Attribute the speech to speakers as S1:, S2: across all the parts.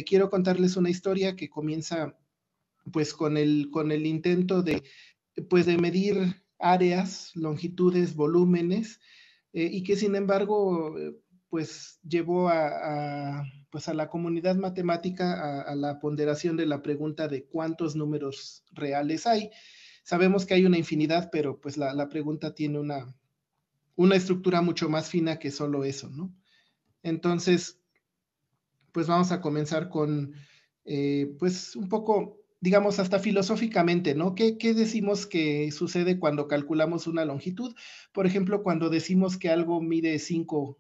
S1: quiero contarles una historia que comienza pues con el intento pues, de medir áreas, longitudes, volúmenes, y que sin embargo pues llevó pues a la comunidad matemática a la ponderación de la pregunta de cuántos números reales hay. Sabemos que hay una infinidad, pero pues la pregunta tiene una estructura mucho más fina que solo eso, ¿no? Entonces, pues vamos a comenzar con, pues un poco, digamos, hasta filosóficamente, ¿no? ¿Qué decimos que sucede cuando calculamos una longitud? Por ejemplo, cuando decimos que algo mide 5,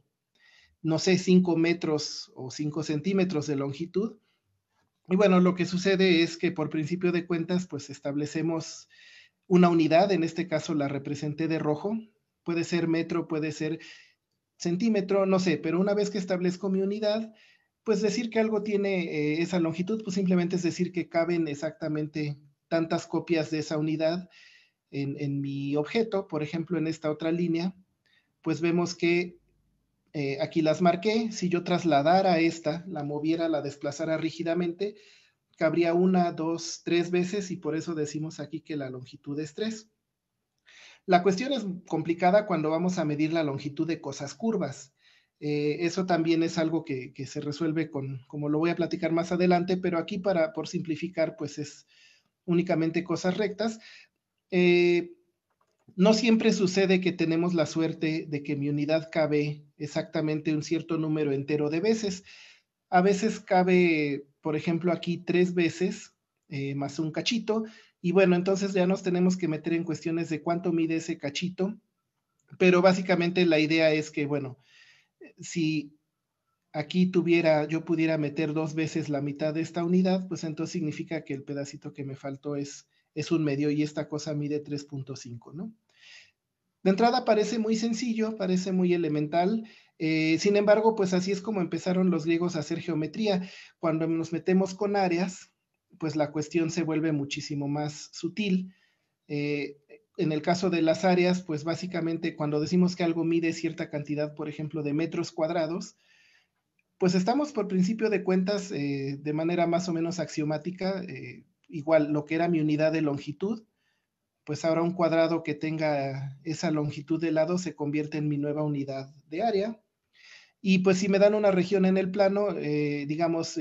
S1: no sé, 5 metros o 5 centímetros de longitud. Y bueno, lo que sucede es que por principio de cuentas, pues establecemos una unidad, en este caso la representé de rojo, puede ser metro, puede ser centímetro, no sé, pero una vez que establezco mi unidad, pues decir que algo tiene esa longitud, pues simplemente es decir que caben exactamente tantas copias de esa unidad en mi objeto. Por ejemplo, en esta otra línea, pues vemos que aquí las marqué. Si yo trasladara esta, la moviera, la desplazara rígidamente, cabría 1, 2, 3 veces y por eso decimos aquí que la longitud es 3. La cuestión es complicada cuando vamos a medir la longitud de cosas curvas. Eso también es algo que se resuelve como lo voy a platicar más adelante, pero aquí por simplificar, pues es únicamente cosas rectas. No siempre sucede que tenemos la suerte de que mi unidad cabe exactamente un cierto número entero de veces. A veces cabe, por ejemplo, aquí 3 veces, más un cachito, y bueno, entonces ya nos tenemos que meter en cuestiones de cuánto mide ese cachito, pero básicamente la idea es que, bueno, si aquí yo pudiera meter 2 veces la mitad de esta unidad, pues entonces significa que el pedacito que me faltó es 1/2 y esta cosa mide 3.5, ¿no? De entrada parece muy sencillo, parece muy elemental, sin embargo, pues así es como empezaron los griegos a hacer geometría. Cuando nos metemos con áreas, pues la cuestión se vuelve muchísimo más sutil. En el caso de las áreas, pues básicamente cuando decimos que algo mide cierta cantidad, por ejemplo, de metros cuadrados, pues estamos por principio de cuentas de manera más o menos axiomática, igual lo que era mi unidad de longitud, pues ahora un cuadrado que tenga esa longitud de lado se convierte en mi nueva unidad de área. Y pues si me dan una región en el plano, digamos,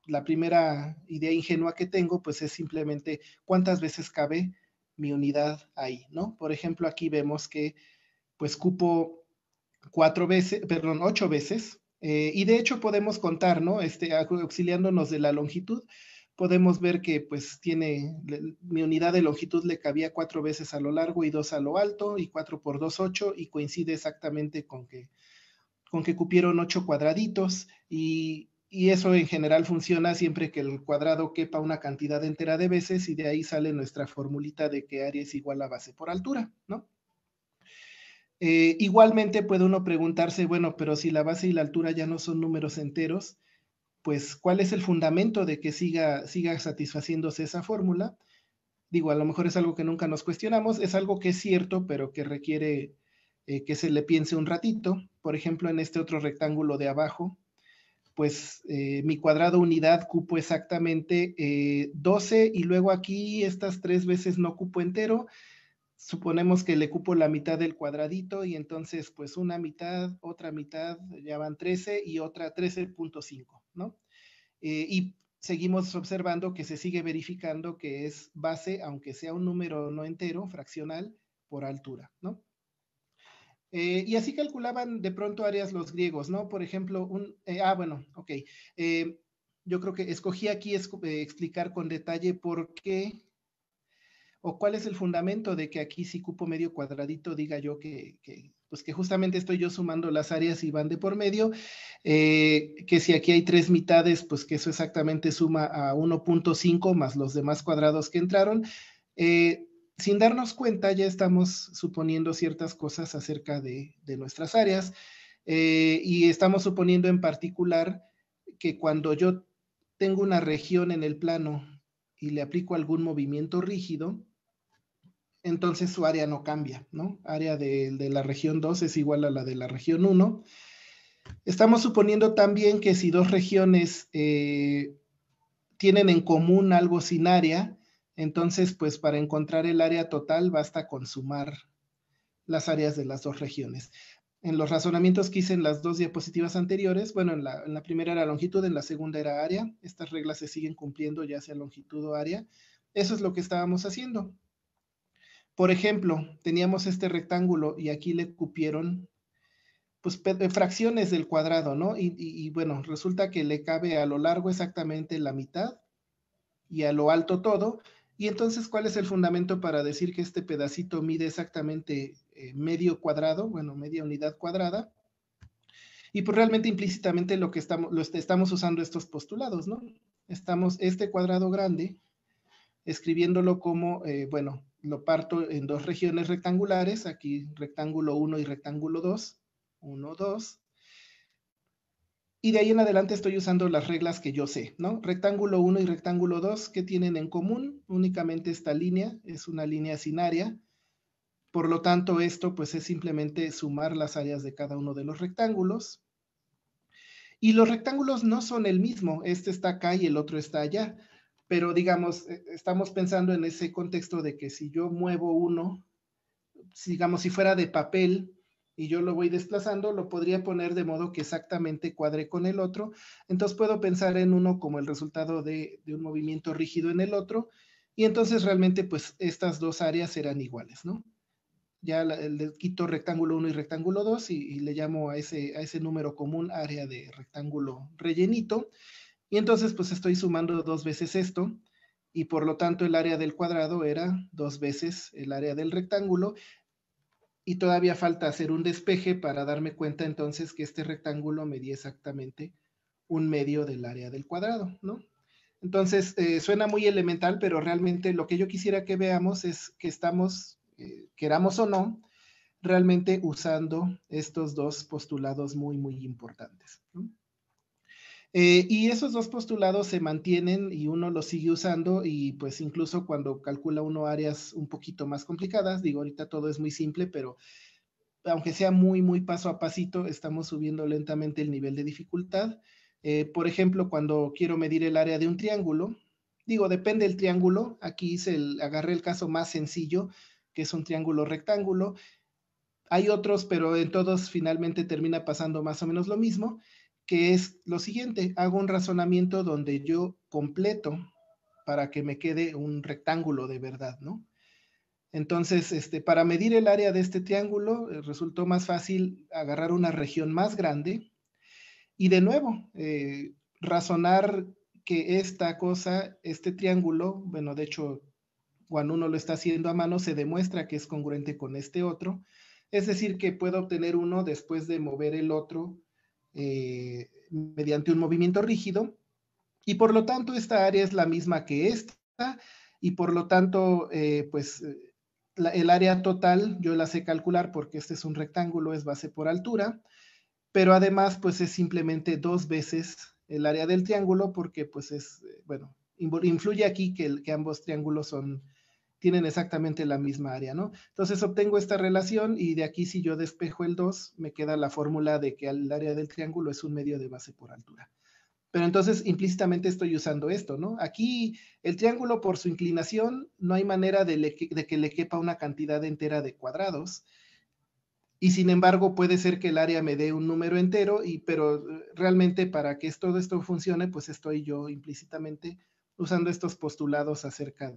S1: la primera idea ingenua que tengo, pues es simplemente cuántas veces cabe mi unidad ahí, ¿no? Por ejemplo, aquí vemos que pues cupo 8 veces, y de hecho podemos contar, ¿no? Auxiliándonos de la longitud, podemos ver que pues mi unidad de longitud le cabía 4 veces a lo largo y 2 a lo alto, y 4 por 2, 8, y coincide exactamente con que cupieron 8 cuadraditos, y eso en general funciona siempre que el cuadrado quepa una cantidad entera de veces, y de ahí sale nuestra formulita de que área es igual a base por altura, ¿no? Igualmente puede uno preguntarse, bueno, pero si la base y la altura ya no son números enteros, pues ¿cuál es el fundamento de que siga satisfaciéndose esa fórmula? Digo, a lo mejor es algo que nunca nos cuestionamos, es algo que es cierto, pero que requiere que se le piense un ratito. Por ejemplo, en este otro rectángulo de abajo, pues mi cuadrado unidad cupo exactamente 12, y luego aquí estas 3 veces no cupo entero. Suponemos que le cupo la mitad del cuadradito, y entonces pues una mitad, otra mitad, ya van 13 y otra 13.5, ¿no? Y seguimos observando que se sigue verificando que es base, aunque sea un número no entero, fraccional, por altura, ¿no? Y así calculaban de pronto áreas los griegos, ¿no? Por ejemplo, bueno, ok. Yo creo que escogí aquí explicar con detalle por qué o cuál es el fundamento de que aquí si cupo medio cuadradito diga yo pues que justamente estoy yo sumando las áreas y van de por medio, que si aquí hay 3 mitades, pues que eso exactamente suma a 1.5 más los demás cuadrados que entraron. Sin darnos cuenta ya estamos suponiendo ciertas cosas acerca de nuestras áreas, y estamos suponiendo en particular que cuando yo tengo una región en el plano y le aplico algún movimiento rígido, entonces su área no cambia, ¿no? Área de la región 2 es igual a la de la región 1. Estamos suponiendo también que si dos regiones tienen en común algo sin área, entonces pues para encontrar el área total basta con sumar las áreas de las dos regiones. En los razonamientos que hice en las dos diapositivas anteriores, bueno, en la primera era longitud, en la segunda era área. Estas reglas se siguen cumpliendo ya sea longitud o área. Eso es lo que estábamos haciendo. Por ejemplo, teníamos este rectángulo y aquí le cupieron pues fracciones del cuadrado, ¿no? Y bueno, resulta que le cabe a lo largo exactamente la mitad y a lo alto todo. Y entonces, ¿cuál es el fundamento para decir que este pedacito mide exactamente medio cuadrado? Bueno, media unidad cuadrada. Y pues realmente implícitamente lo que estamos usando estos postulados, ¿no? Estamos este cuadrado grande escribiéndolo como, bueno, lo parto en dos regiones rectangulares, aquí rectángulo 1 y rectángulo 2, 1, 2, y de ahí en adelante estoy usando las reglas que yo sé, ¿no? Rectángulo 1 y rectángulo 2, ¿qué tienen en común? Únicamente esta línea, es una línea sin área, por lo tanto esto pues es simplemente sumar las áreas de cada uno de los rectángulos, y los rectángulos no son el mismo, este está acá y el otro está allá, pero digamos, estamos pensando en ese contexto de que si yo muevo uno, digamos, si fuera de papel y yo lo voy desplazando, lo podría poner de modo que exactamente cuadre con el otro. Entonces puedo pensar en uno como el resultado de un movimiento rígido en el otro, y entonces realmente pues estas dos áreas serán iguales, ¿no? Ya le quito rectángulo 1 y rectángulo 2 y le llamo a ese número común área de rectángulo rellenito, y entonces pues estoy sumando dos veces esto, y por lo tanto el área del cuadrado era dos veces el área del rectángulo, y todavía falta hacer un despeje para darme cuenta entonces que este rectángulo medía exactamente un medio del área del cuadrado, ¿no? Entonces, suena muy elemental, pero realmente lo que yo quisiera que veamos es que estamos, queramos o no, realmente usando estos dos postulados muy, muy importantes, ¿no? Y esos dos postulados se mantienen y uno los sigue usando, y pues incluso cuando calcula uno áreas un poquito más complicadas, digo, ahorita todo es muy simple, pero aunque sea muy, muy paso a pasito, estamos subiendo lentamente el nivel de dificultad. Por ejemplo, cuando quiero medir el área de un triángulo, digo, depende del triángulo. Aquí agarré el caso más sencillo, que es un triángulo rectángulo. Hay otros, pero en todos finalmente termina pasando más o menos lo mismo, que es lo siguiente: hago un razonamiento donde yo completo para que me quede un rectángulo de verdad, ¿no? Entonces, para medir el área de este triángulo, resultó más fácil agarrar una región más grande y de nuevo, razonar que esta cosa, este triángulo, bueno, de hecho, cuando uno lo está haciendo a mano, se demuestra que es congruente con este otro. Es decir, que puedo obtener uno después de mover el otro mediante un movimiento rígido, y por lo tanto esta área es la misma que esta, y por lo tanto, pues el área total yo la sé calcular porque este es un rectángulo, es base por altura, pero además pues es simplemente dos veces el área del triángulo, porque pues es, bueno, influye aquí que ambos triángulos tienen exactamente la misma área, ¿no? Entonces obtengo esta relación, y de aquí si yo despejo el 2, me queda la fórmula de que el área del triángulo es un medio de base por altura. Pero entonces implícitamente estoy usando esto, ¿no? Aquí el triángulo, por su inclinación, no hay manera de que le quepa una cantidad entera de cuadrados, y sin embargo puede ser que el área me dé un número entero, pero realmente para que todo esto funcione, pues estoy yo implícitamente usando estos postulados acerca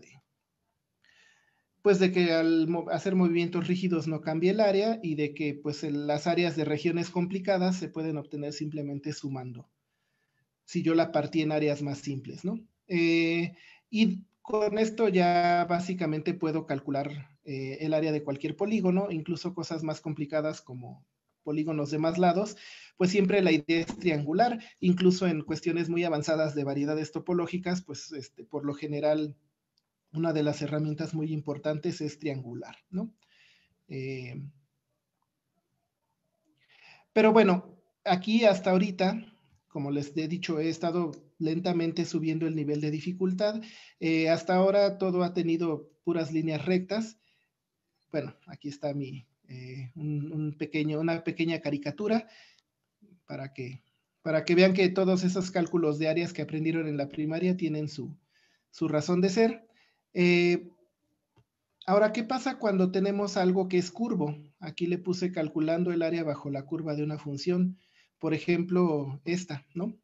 S1: pues de que al hacer movimientos rígidos no cambia el área, y de que pues las áreas de regiones complicadas se pueden obtener simplemente sumando, si yo la partí en áreas más simples, ¿no? Y con esto ya básicamente puedo calcular el área de cualquier polígono, incluso cosas más complicadas como polígonos de más lados, pues siempre la idea es triangular. Incluso en cuestiones muy avanzadas de variedades topológicas, pues por lo general una de las herramientas muy importantes es triangular, ¿no? Eh, pero bueno, aquí hasta ahorita, como les he dicho, he estado lentamente subiendo el nivel de dificultad. Hasta ahora todo ha tenido puras líneas rectas. Bueno, aquí está una pequeña caricatura. para que vean que todos esos cálculos de áreas que aprendieron en la primaria tienen su razón de ser. Ahora, ¿qué pasa cuando tenemos algo que es curvo? Aquí le puse calculando el área bajo la curva de una función, por ejemplo, esta, ¿no?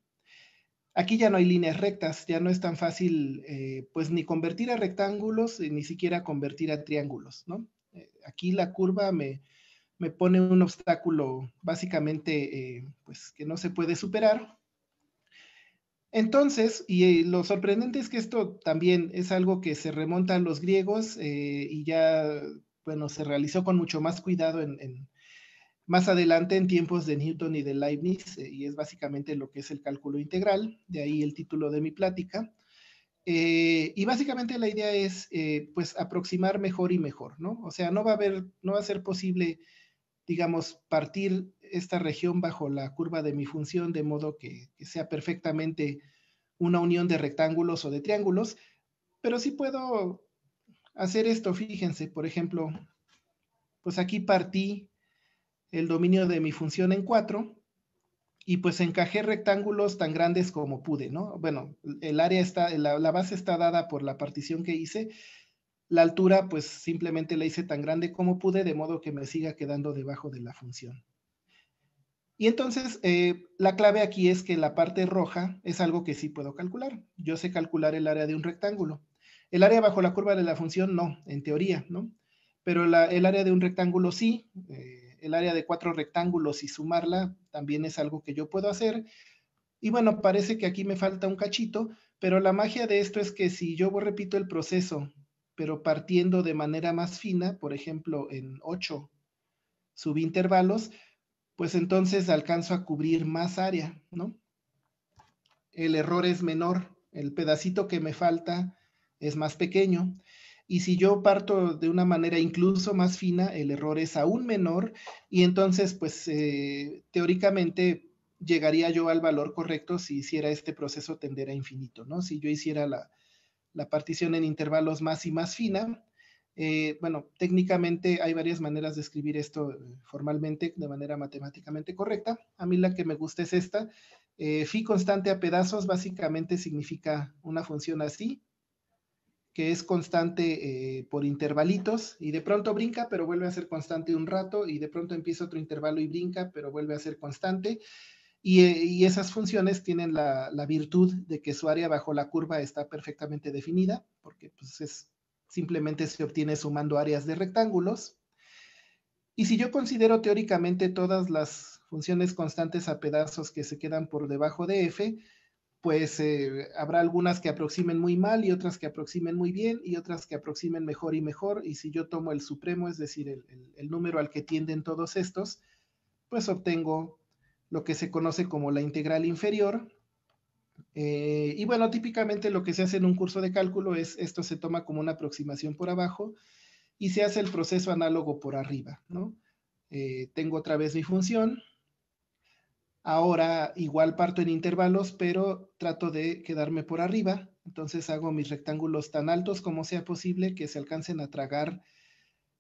S1: Aquí ya no hay líneas rectas, ya no es tan fácil, pues, ni convertir a rectángulos, ni siquiera convertir a triángulos, ¿no? Aquí la curva me pone un obstáculo básicamente, pues, que no se puede superar. Entonces, y lo sorprendente es que esto también es algo que se remonta a los griegos y ya, bueno, se realizó con mucho más cuidado más adelante en tiempos de Newton y de Leibniz, y es básicamente lo que es el cálculo integral, de ahí el título de mi plática. Y básicamente la idea es, pues, aproximar mejor y mejor, ¿no? O sea, no va a ser posible, digamos, partir esta región bajo la curva de mi función de modo que sea perfectamente una unión de rectángulos o de triángulos, pero sí puedo hacer esto, fíjense, por ejemplo, pues aquí partí el dominio de mi función en 4 y pues encajé rectángulos tan grandes como pude, ¿no? Bueno, el área está, la base está dada por la partición que hice, la altura pues simplemente la hice tan grande como pude, de modo que me siga quedando debajo de la función. Y entonces, la clave aquí es que la parte roja es algo que sí puedo calcular. Yo sé calcular el área de un rectángulo. El área bajo la curva de la función no, en teoría, ¿no? Pero el área de un rectángulo sí. El área de 4 rectángulos y sumarla también es algo que yo puedo hacer. Y bueno, parece que aquí me falta un cachito, pero la magia de esto es que si yo repito el proceso, pero partiendo de manera más fina, por ejemplo, en 8 subintervalos, pues entonces alcanzo a cubrir más área, ¿no? El error es menor, el pedacito que me falta es más pequeño. Y si yo parto de una manera incluso más fina, el error es aún menor y entonces, pues, teóricamente llegaría yo al valor correcto si hiciera este proceso tender a infinito, ¿no? Si yo hiciera la partición en intervalos más y más fina. Bueno, técnicamente hay varias maneras de escribir esto formalmente de manera matemáticamente correcta. A mí la que me gusta es esta. Phi constante a pedazos básicamente significa una función así, que es constante por intervalitos y de pronto brinca, pero vuelve a ser constante un rato y de pronto empieza otro intervalo y brinca, pero vuelve a ser constante. Y esas funciones tienen la virtud de que su área bajo la curva está perfectamente definida, porque pues simplemente se obtiene sumando áreas de rectángulos. Y si yo considero teóricamente todas las funciones constantes a pedazos que se quedan por debajo de f, pues habrá algunas que aproximen muy mal y otras que aproximen muy bien y otras que aproximen mejor y mejor. Y si yo tomo el supremo, es decir, el número al que tienden todos estos, pues obtengo lo que se conoce como la integral inferior. Y bueno, típicamente lo que se hace en un curso de cálculo es esto se toma como una aproximación por abajo y se hace el proceso análogo por arriba, ¿no? Tengo otra vez mi función. Ahora igual parto en intervalos, pero trato de quedarme por arriba. Entonces hago mis rectángulos tan altos como sea posible que se alcancen a tragar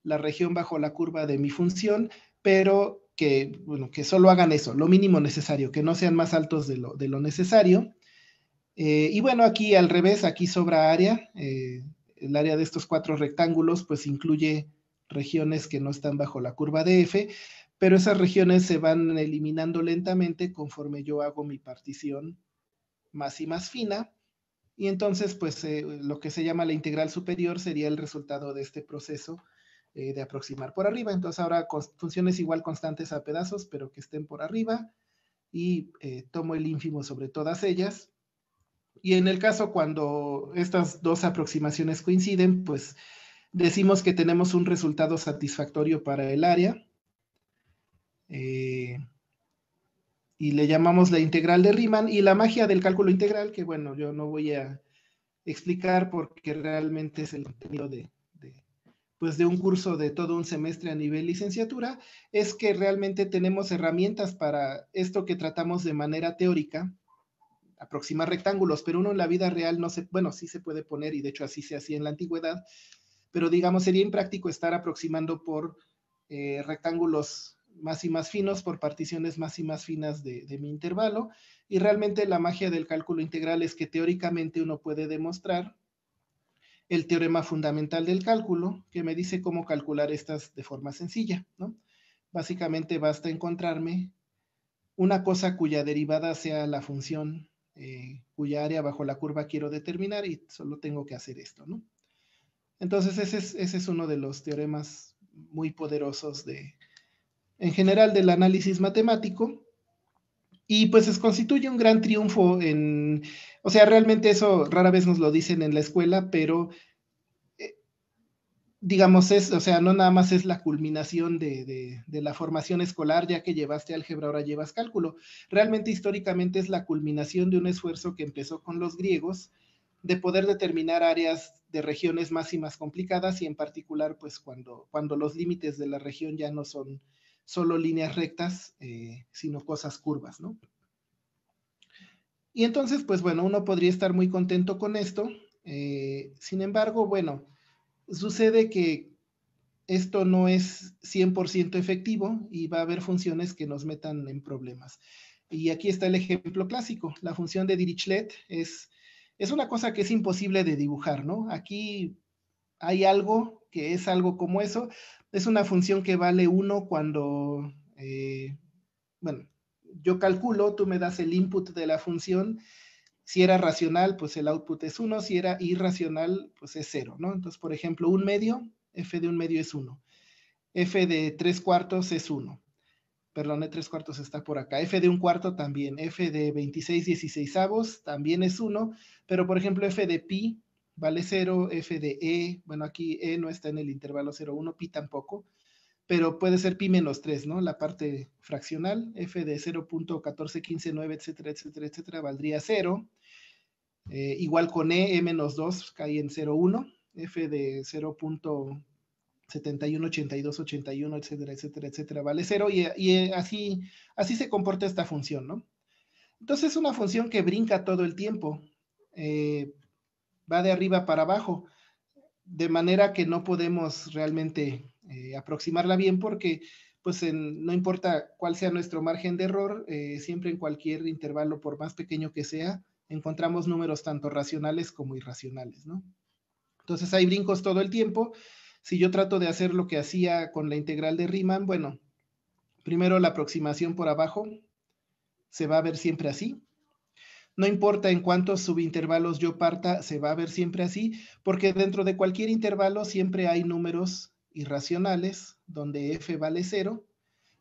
S1: la región bajo la curva de mi función, pero que, bueno, que solo hagan eso, lo mínimo necesario, que no sean más altos de lo necesario. Y bueno, aquí al revés, aquí sobra área. El área de estos 4 rectángulos pues incluye regiones que no están bajo la curva de f, pero esas regiones se van eliminando lentamente conforme yo hago mi partición más y más fina. Y entonces, pues lo que se llama la integral superior sería el resultado de este proceso de aproximar por arriba. Entonces ahora funciones igual constantes a pedazos, pero que estén por arriba y tomo el ínfimo sobre todas ellas. Y en el caso cuando estas dos aproximaciones coinciden, pues decimos que tenemos un resultado satisfactorio para el área y le llamamos la integral de Riemann y la magia del cálculo integral, que bueno, yo no voy a explicar porque realmente es el contenido pues de un curso de todo un semestre a nivel licenciatura, es que realmente tenemos herramientas para esto que tratamos de manera teórica, aproximar rectángulos, pero uno en la vida real no se, bueno, sí se puede poner y de hecho así se hacía en la antigüedad, pero digamos sería impráctico estar aproximando por rectángulos más y más finos por particiones más y más finas de mi intervalo, y realmente la magia del cálculo integral es que teóricamente uno puede demostrar el teorema fundamental del cálculo, que me dice cómo calcular estas de forma sencilla, ¿no? Básicamente basta encontrarme una cosa cuya derivada sea la función cuya área bajo la curva quiero determinar, y solo tengo que hacer esto, ¿no? Entonces ese es uno de los teoremas muy poderosos en general del análisis matemático, y pues se constituye un gran triunfo o sea, realmente eso rara vez nos lo dicen en la escuela, pero digamos, o sea, no nada más es la culminación de la formación escolar, ya que llevaste álgebra, ahora llevas cálculo. Realmente, históricamente, es la culminación de un esfuerzo que empezó con los griegos de poder determinar áreas de regiones más y más complicadas, y en particular, pues cuando los límites de la región ya no son solo líneas rectas, sino cosas curvas, ¿no? Y entonces, pues bueno, uno podría estar muy contento con esto. Sin embargo, bueno, sucede que esto no es 100% efectivo y va a haber funciones que nos metan en problemas. Y aquí está el ejemplo clásico. La función de Dirichlet es una cosa que es imposible de dibujar, ¿no? Aquí hay algo que es algo como eso. Es una función que vale 1 cuando, bueno, yo calculo, tú me das el input de la función. Si era racional, pues el output es 1. Si era irracional, pues es 0, ¿no? Entonces, por ejemplo, un medio, f de un medio es 1. F de 3/4 es 1. Perdón, 3/4 está por acá. F de un cuarto también. F de 26/16 también es 1. Pero, por ejemplo, F de pi vale 0. F de e, bueno, aquí e no está en el intervalo 0, 1, pi tampoco. Pero puede ser pi menos 3, ¿no? La parte fraccional. F de 0.14159, etcétera, etcétera, etcétera, valdría 0. Igual con e menos 2 cae en 0, 1. F de 0.71, 82, 81, etcétera, etcétera, etcétera, vale 0, y así se comporta esta función, ¿no? Entonces es una función que brinca todo el tiempo, va de arriba para abajo, de manera que no podemos realmente aproximarla bien, porque pues no importa cuál sea nuestro margen de error, siempre en cualquier intervalo, por más pequeño que sea, encontramos números tanto racionales como irracionales, ¿no? Entonces hay brincos todo el tiempo. Si yo trato de hacer lo que hacía con la integral de Riemann, bueno, primero la aproximación por abajo se va a ver siempre así. No importa en cuántos subintervalos yo parta, se va a ver siempre así, porque dentro de cualquier intervalo siempre hay números irracionales, donde f vale 0.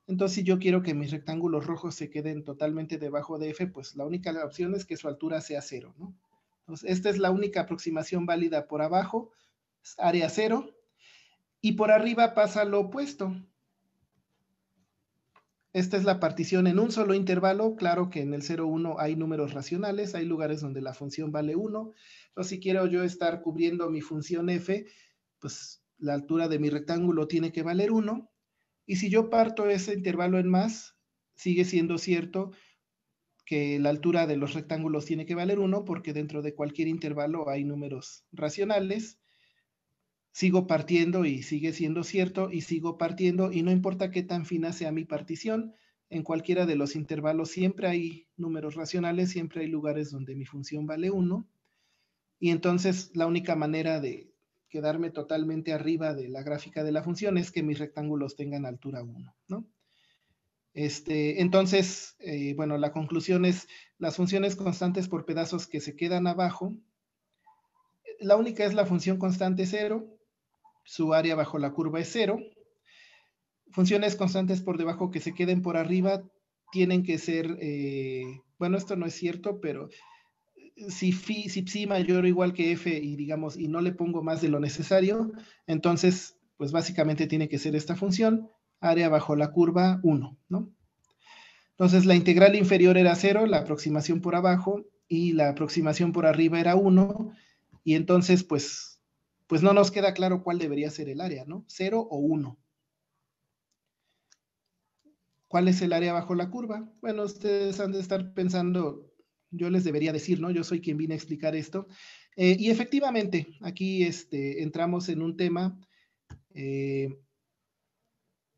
S1: Entonces, si yo quiero que mis rectángulos rojos se queden totalmente debajo de f, pues la única opción es que su altura sea 0, ¿no? Entonces, esta es la única aproximación válida por abajo, área 0, y por arriba pasa lo opuesto. Esta es la partición en un solo intervalo. Claro que en el 0, 1 hay números racionales, hay lugares donde la función vale 1. Entonces, si quiero yo estar cubriendo mi función f, pues la altura de mi rectángulo tiene que valer 1. Y si yo parto ese intervalo en más, sigue siendo cierto que la altura de los rectángulos tiene que valer 1, porque dentro de cualquier intervalo hay números racionales. Sigo partiendo y sigue siendo cierto, y sigo partiendo, y no importa qué tan fina sea mi partición, en cualquiera de los intervalos siempre hay números racionales, siempre hay lugares donde mi función vale 1, y entonces la única manera de quedarme totalmente arriba de la gráfica de la función es que mis rectángulos tengan altura 1, ¿no? Entonces, bueno, la conclusión es las funciones constantes por pedazos que se quedan abajo, la única es la función constante 0, su área bajo la curva es 0. Funciones constantes por debajo que se queden por arriba tienen que ser, bueno, esto no es cierto, pero si psi mayor o igual que f, y digamos, y no le pongo más de lo necesario, entonces, pues básicamente tiene que ser esta función, área bajo la curva 1, ¿no? Entonces la integral inferior era 0, la aproximación por abajo, y la aproximación por arriba era 1, y entonces pues no nos queda claro cuál debería ser el área, ¿no? 0 o 1. ¿Cuál es el área bajo la curva? Bueno, ustedes han de estar pensando, yo les debería decir, ¿no? Yo soy quien vine a explicar esto. Y efectivamente, aquí entramos en un tema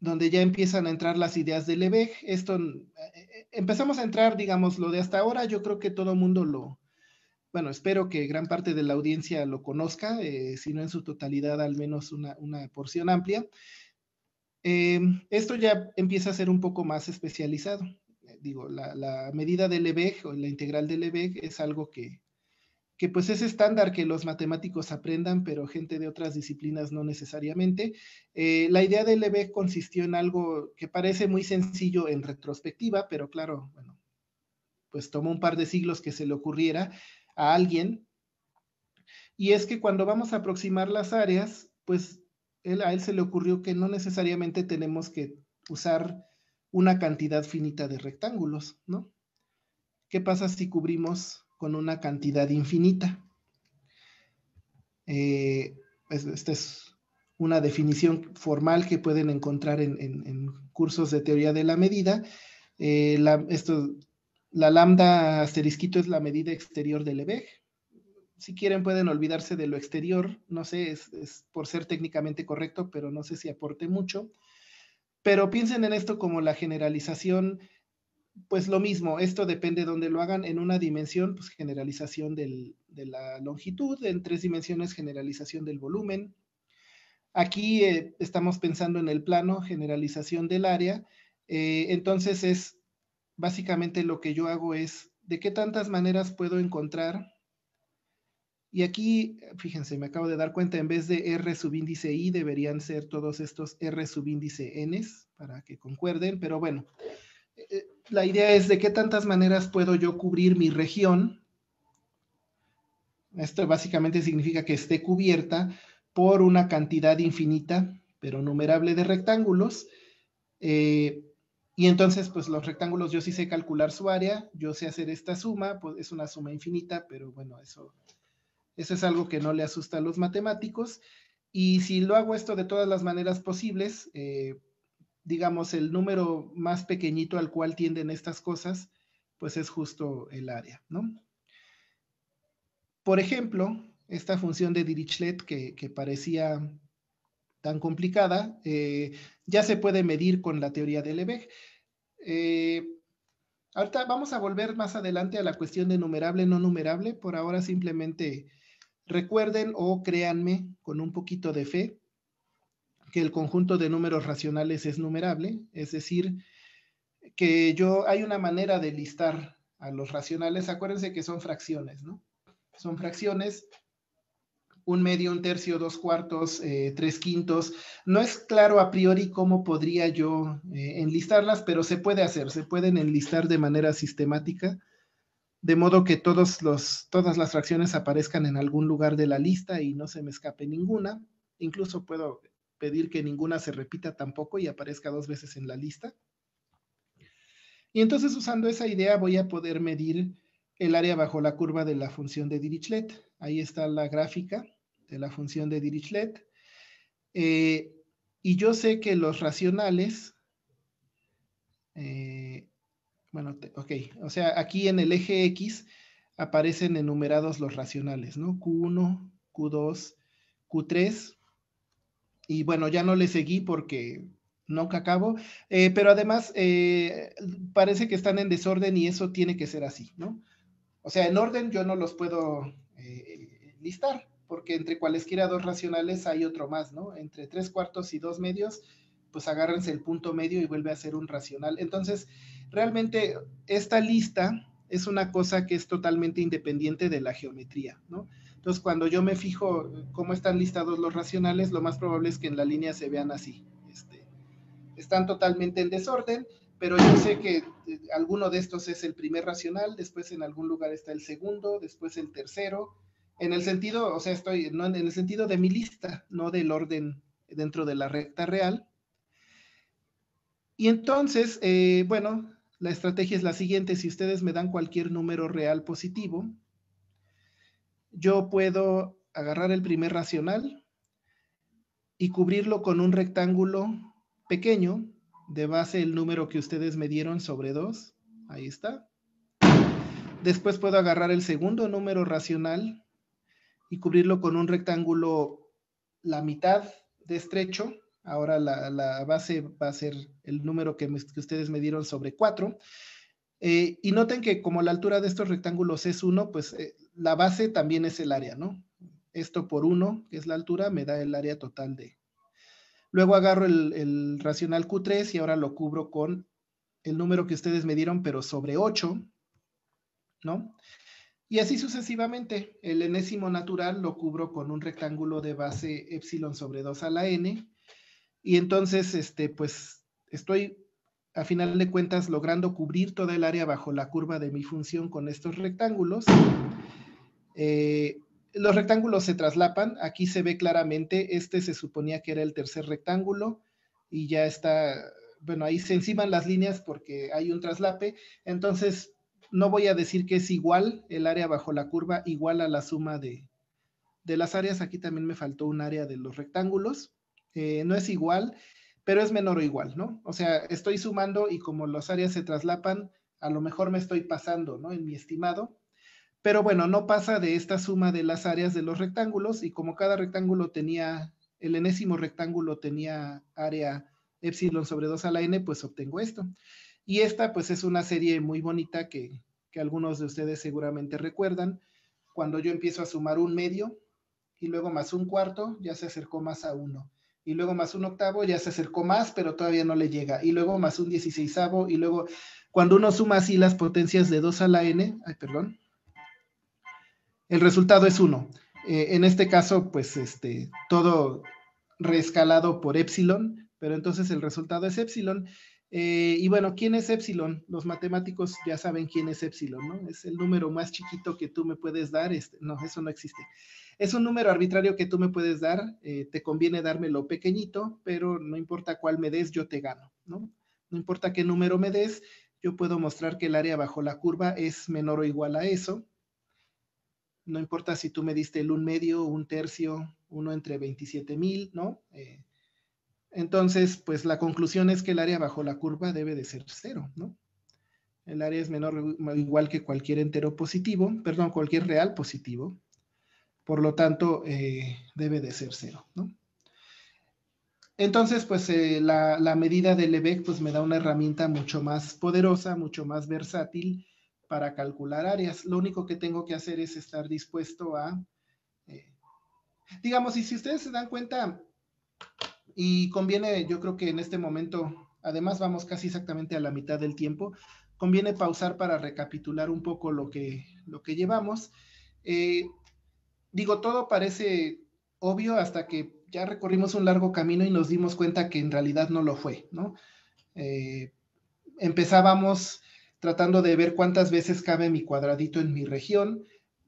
S1: donde ya empiezan a entrar las ideas del Lebesgue. Esto, empezamos a entrar, digamos, lo de hasta ahora, yo creo que todo el mundo bueno, espero que gran parte de la audiencia lo conozca, si no en su totalidad, al menos una porción amplia. Esto ya empieza a ser un poco más especializado. Digo, la medida de Lebesgue o la integral de Lebesgue es algo que pues es estándar que los matemáticos aprendan, pero gente de otras disciplinas no necesariamente. La idea de Lebesgue consistió en algo que parece muy sencillo en retrospectiva, pero claro, bueno, pues tomó un par de siglos que se le ocurriera a alguien. Y es que cuando vamos a aproximar las áreas, pues a él se le ocurrió que no necesariamente tenemos que usar una cantidad finita de rectángulos, ¿no? ¿Qué pasa si cubrimos con una cantidad infinita? Esta es una definición formal que pueden encontrar en cursos de teoría de la medida. La lambda asterisquito es la medida exterior de Lebesgue. Si quieren pueden olvidarse de lo exterior, no sé, es por ser técnicamente correcto, pero no sé si aporte mucho. Pero piensen en esto como la generalización, pues lo mismo, esto depende de donde lo hagan. En una dimensión, pues generalización de la longitud, en 3 dimensiones generalización del volumen. Aquí estamos pensando en el plano, generalización del área. Entonces es básicamente lo que yo hago es de qué tantas maneras puedo encontrar. Y aquí, fíjense, me acabo de dar cuenta, en vez de R subíndice I, deberían ser todos estos R subíndice N, para que concuerden, pero bueno, la idea es de qué tantas maneras puedo yo cubrir mi región. Esto básicamente significa que esté cubierta por una cantidad infinita, pero numerable de rectángulos. Y entonces, pues los rectángulos yo sí sé calcular su área, yo sé hacer esta suma, pues es una suma infinita, pero bueno, eso es algo que no le asusta a los matemáticos. Y si lo hago esto de todas las maneras posibles, digamos, el número más pequeñito al cual tienden estas cosas, pues es justo el área, ¿no? Por ejemplo, esta función de Dirichlet que parecía tan complicada, ya se puede medir con la teoría de Lebesgue. Ahorita vamos a volver más adelante a la cuestión de numerable, no numerable. Por ahora simplemente recuerden o créanme con un poquito de fe que el conjunto de números racionales es numerable, es decir, que hay una manera de listar a los racionales. Acuérdense que son fracciones, ¿no? Son fracciones, 1/2, 1/3, 2/4, 3/5. No es claro a priori cómo podría yo enlistarlas, pero se puede hacer, se pueden enlistar de manera sistemática, de modo que todas las fracciones aparezcan en algún lugar de la lista y no se me escape ninguna. Incluso puedo pedir que ninguna se repita tampoco y aparezca 2 veces en la lista. Y entonces usando esa idea voy a poder medir el área bajo la curva de la función de Dirichlet. Ahí está la gráfica de la función de Dirichlet. Y yo sé que los racionales, bueno, ok, o sea, aquí en el eje X aparecen enumerados los racionales, ¿no? Q1, Q2, Q3, y bueno, ya no le seguí porque nunca acabo, pero además parece que están en desorden y eso tiene que ser así, ¿no? O sea, en orden yo no los puedo listar, porque entre cualesquiera dos racionales hay otro más, ¿no? Entre 3/4 y 2/2, pues agárrense el punto medio y vuelve a ser un racional. Entonces, realmente esta lista es una cosa que es totalmente independiente de la geometría, ¿no? Entonces, cuando yo me fijo cómo están listados los racionales, lo más probable es que en la línea se vean así. Están totalmente en desorden, pero yo sé que alguno de estos es el primer racional, después en algún lugar está el segundo, después el tercero, en el sentido, o sea, no, en el sentido de mi lista, no del orden dentro de la recta real. Y entonces, bueno, la estrategia es la siguiente: si ustedes me dan cualquier número real positivo, yo puedo agarrar el primer racional y cubrirlo con un rectángulo pequeño de base el número que ustedes me dieron sobre 2. Ahí está. Después puedo agarrar el segundo número racional y cubrirlo con un rectángulo la mitad de estrecho Ahora la base va a ser el número que ustedes me dieron sobre 4. Y noten que como la altura de estos rectángulos es 1, pues la base también es el área, ¿no? Esto por 1, que es la altura, me da el área total de... Luego agarro el racional Q3 y ahora lo cubro con el número que ustedes me dieron, pero sobre 8, ¿no? Y así sucesivamente. El enésimo natural lo cubro con un rectángulo de base epsilon sobre 2 a la n. Y entonces, pues estoy a final de cuentas logrando cubrir toda el área bajo la curva de mi función con estos rectángulos. Los rectángulos se traslapan, aquí se ve claramente, este se suponía que era el tercer rectángulo y ya está, bueno, ahí se enciman las líneas porque hay un traslape, entonces no voy a decir que es igual el área bajo la curva, igual a la suma de las áreas, aquí también me faltó un área de los rectángulos, no es igual, pero es menor o igual, ¿no? O sea, estoy sumando y como las áreas se traslapan, a lo mejor me estoy pasando, ¿no? En mi estimado, pero bueno, no pasa de esta suma de las áreas de los rectángulos y como cada rectángulo tenía, el enésimo rectángulo tenía área epsilon sobre 2 a la n, pues obtengo esto. Y esta pues es una serie muy bonita que algunos de ustedes seguramente recuerdan. Cuando yo empiezo a sumar un medio y luego más un cuarto, ya se acercó más a 1. Y luego más un octavo, ya se acercó más, pero todavía no le llega. Y luego más un 16avo, y luego cuando uno suma así las potencias de 2 a la n, el resultado es 1. En este caso, pues todo reescalado por epsilon, pero entonces el resultado es epsilon. Y bueno, ¿quién es epsilon? Los matemáticos ya saben quién es epsilon, ¿no? Es el número más chiquito que tú me puedes dar. No, eso no existe. Es un número arbitrario que tú me puedes dar. Te conviene dármelo pequeñito, pero no importa cuál me des, yo te gano, ¿no? No importa qué número me des, yo puedo mostrar que el área bajo la curva es menor o igual a eso. No importa si tú me diste el 1/2, 1/3, 1 entre 27,000, ¿no? Entonces, pues la conclusión es que el área bajo la curva debe de ser 0, ¿no? El área es menor o igual que cualquier entero positivo, perdón, cualquier real positivo. Por lo tanto, debe de ser 0, ¿no? Entonces, pues la medida de Lebesgue pues me da una herramienta mucho más poderosa, mucho más versátil para calcular áreas. Lo único que tengo que hacer es estar dispuesto a digamos, y si ustedes se dan cuenta, y conviene, yo creo que en este momento, además vamos casi exactamente a la mitad del tiempo, conviene pausar para recapitular un poco lo que llevamos. Digo, todo parece obvio hasta que ya recorrimos un largo camino y nos dimos cuenta que en realidad no lo fue, ¿no? Empezábamos tratando de ver cuántas veces cabe mi cuadradito en mi región.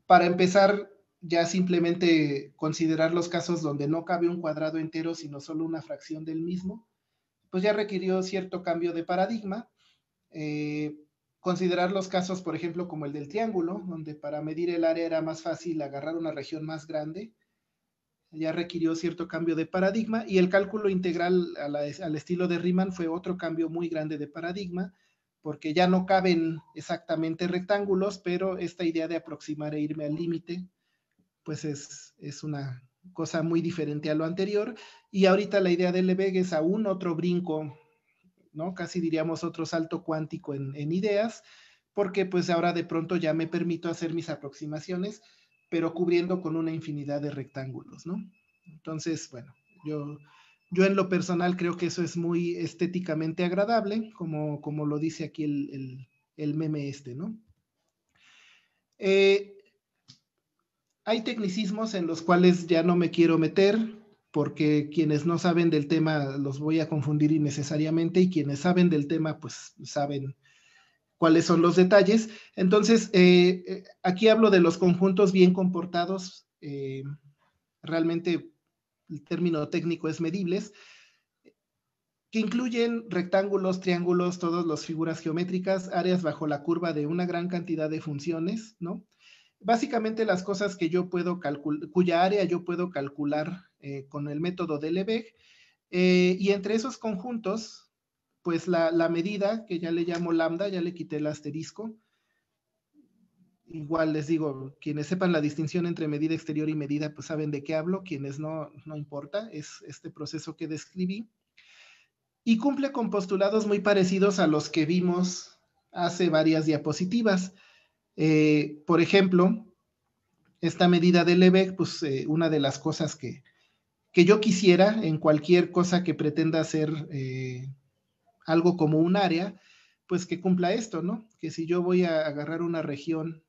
S1: Para empezar, ya simplemente considerar los casos donde no cabe un cuadrado entero, sino solo una fracción del mismo, pues ya requirió cierto cambio de paradigma. Considerar los casos, por ejemplo, como el del triángulo, donde para medir el área era más fácil agarrar una región más grande, ya requirió cierto cambio de paradigma, y el cálculo integral al estilo de Riemann fue otro cambio muy grande de paradigma, porque ya no caben exactamente rectángulos, pero esta idea de aproximar e irme al límite, pues es una cosa muy diferente a lo anterior, y ahorita la idea de Lebesgue es aún otro brinco, ¿no? Casi diríamos otro salto cuántico en ideas, porque pues ahora de pronto ya me permito hacer mis aproximaciones, pero cubriendo con una infinidad de rectángulos, ¿no? Entonces, bueno, yo en lo personal creo que eso es muy estéticamente agradable, como lo dice aquí el meme ¿no? Hay tecnicismos en los cuales ya no me quiero meter, porque quienes no saben del tema los voy a confundir innecesariamente, y quienes saben del tema, pues saben cuáles son los detalles. Entonces, aquí hablo de los conjuntos bien comportados. Realmente el término técnico es medibles, que incluyen rectángulos, triángulos, todas las figuras geométricas, áreas bajo la curva de una gran cantidad de funciones, ¿no? Básicamente las cosas que yo puedo calcular, cuya área yo puedo calcular con el método de Lebesgue, y entre esos conjuntos, pues la medida, que ya le llamo lambda, ya le quité el asterisco, igual les digo, quienes sepan la distinción entre medida exterior y medida, pues saben de qué hablo, quienes no, no importa, es este proceso que describí. Y cumple con postulados muy parecidos a los que vimos hace varias diapositivas. Por ejemplo, esta medida de Lebesgue, pues una de las cosas que yo quisiera en cualquier cosa que pretenda ser algo como un área, pues que cumpla esto, ¿no? Que si yo voy a agarrar una región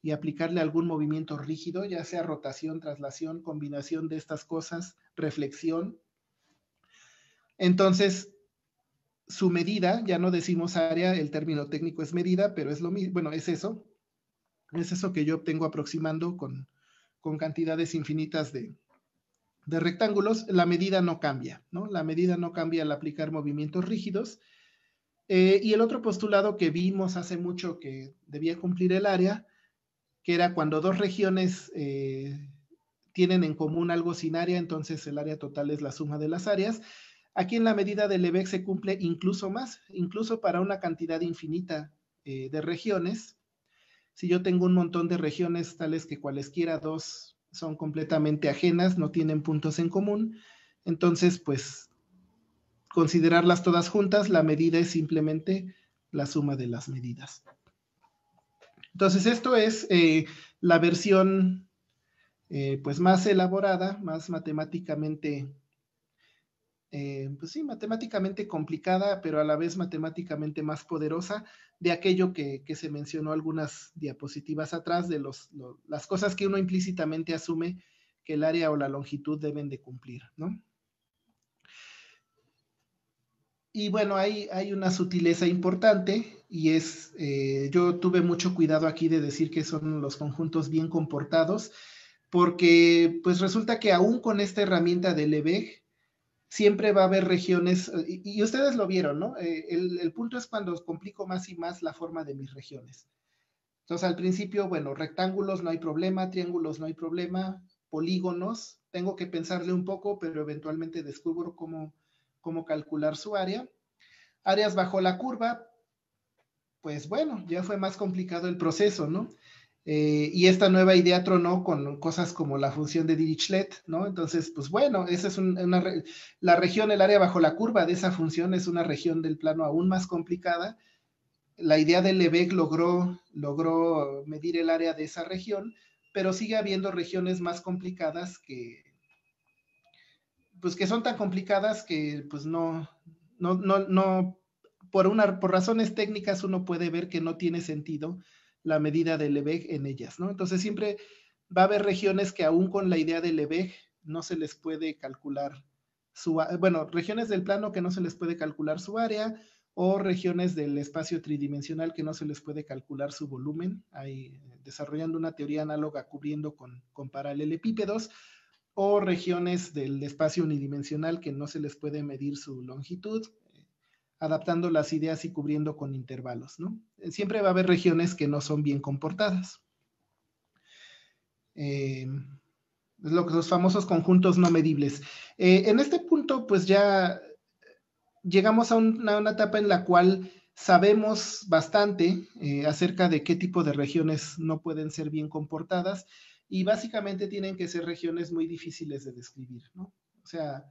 S1: y aplicarle algún movimiento rígido, ya sea rotación, traslación, combinación de estas cosas, reflexión, entonces su medida, ya no decimos área, el término técnico es medida, pero es lo mismo, bueno, es eso que yo obtengo aproximando con cantidades infinitas de rectángulos, la medida no cambia, ¿no? La medida no cambia al aplicar movimientos rígidos. Y el otro postulado que vimos hace mucho que debía cumplir el área, que era cuando dos regiones tienen en común algo sin área, entonces el área total es la suma de las áreas. Aquí en la medida de Lebesgue se cumple incluso más, incluso para una cantidad infinita de regiones. Si yo tengo un montón de regiones tales que cualesquiera dos son completamente ajenas, no tienen puntos en común, entonces pues considerarlas todas juntas, la medida es simplemente la suma de las medidas. Entonces esto es la versión pues más elaborada, más matemáticamente pues sí, matemáticamente complicada, pero a la vez matemáticamente más poderosa de aquello que se mencionó algunas diapositivas atrás, de las cosas que uno implícitamente asume que el área o la longitud deben de cumplir, ¿no? Y bueno, hay una sutileza importante y es, yo tuve mucho cuidado aquí de decir que son los conjuntos bien comportados, porque pues resulta que aún con esta herramienta de Lebesgue, siempre va a haber regiones, y ustedes lo vieron, ¿no? El punto es cuando complico más y más la forma de mis regiones. Entonces, al principio, bueno, rectángulos no hay problema, triángulos no hay problema, polígonos, tengo que pensarle un poco, pero eventualmente descubro cómo calcular su área. Áreas bajo la curva, pues bueno, ya fue más complicado el proceso, ¿no? Y esta nueva idea tronó con cosas como la función de Dirichlet, ¿no? Entonces, pues bueno, esa es la región, el área bajo la curva de esa función es una región del plano aún más complicada. La idea de Lebesgue logró medir el área de esa región, pero sigue habiendo regiones más complicadas pues que son tan complicadas que pues no, por razones técnicas uno puede ver que no tiene sentido la medida de Lebesgue en ellas, ¿no? Entonces siempre va a haber regiones que aún con la idea de Lebesgue no se les puede calcular bueno, regiones del plano que no se les puede calcular su área, o regiones del espacio tridimensional que no se les puede calcular su volumen, ahí desarrollando una teoría análoga cubriendo con paralelepípedos, o regiones del espacio unidimensional que no se les puede medir su longitud, adaptando las ideas y cubriendo con intervalos, ¿no? Siempre va a haber regiones que no son bien comportadas. Los famosos conjuntos no medibles. En este punto, pues ya llegamos a una etapa en la cual sabemos bastante acerca de qué tipo de regiones no pueden ser bien comportadas y básicamente tienen que ser regiones muy difíciles de describir, ¿no? O sea,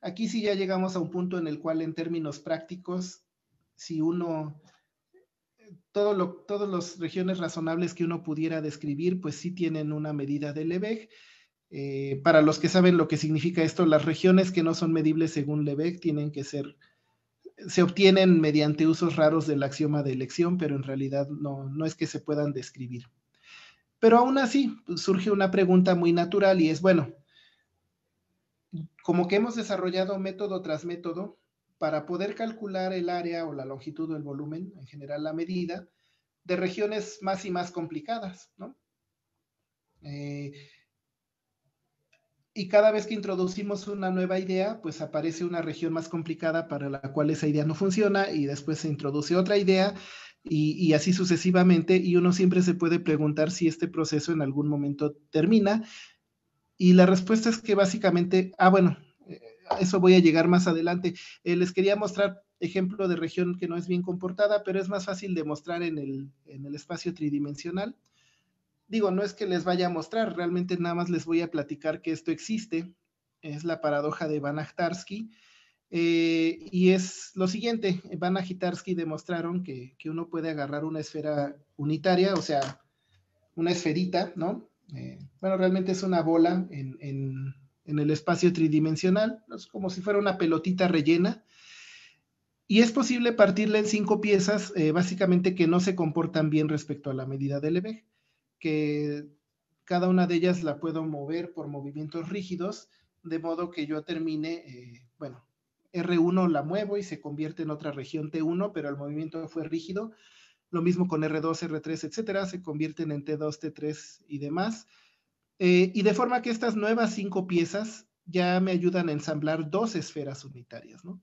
S1: aquí sí ya llegamos a un punto en el cual en términos prácticos, si uno, todas las regiones razonables que uno pudiera describir, pues sí tienen una medida de Lebesgue. Para los que saben lo que significa esto, las regiones que no son medibles según Lebesgue tienen que ser, se obtienen mediante usos raros del axioma de elección, pero en realidad no es que se puedan describir. Pero aún así, pues, surge una pregunta muy natural y es, bueno, como que hemos desarrollado método tras método para poder calcular el área o la longitud o el volumen, en general la medida, de regiones más y más complicadas, ¿no? Y cada vez que introducimos una nueva idea, pues aparece una región más complicada para la cual esa idea no funciona y después se introduce otra idea y así sucesivamente y uno siempre se puede preguntar si este proceso en algún momento termina y la respuesta es que básicamente, bueno, eso voy a llegar más adelante. Les quería mostrar ejemplo de región que no es bien comportada, pero es más fácil de mostrar en el espacio tridimensional. digo, no es que les vaya a mostrar, realmente nada más les voy a platicar que esto existe, es la paradoja de Banach-Tarski, y es lo siguiente, Banach y Tarski demostraron que uno puede agarrar una esfera unitaria, o sea, una esferita, ¿no? Bueno, realmente es una bola en el espacio tridimensional, es como si fuera una pelotita rellena, y es posible partirla en 5 piezas, básicamente que no se comportan bien respecto a la medida de Lebesgue, que cada una de ellas la puedo mover por movimientos rígidos, de modo que yo termine, bueno, R1 la muevo y se convierte en otra región T1, pero el movimiento fue rígido. Lo mismo con R2, R3, etcétera, se convierten en T2, T3 y demás. Y de forma que estas nuevas 5 piezas ya me ayudan a ensamblar 2 esferas unitarias, ¿no?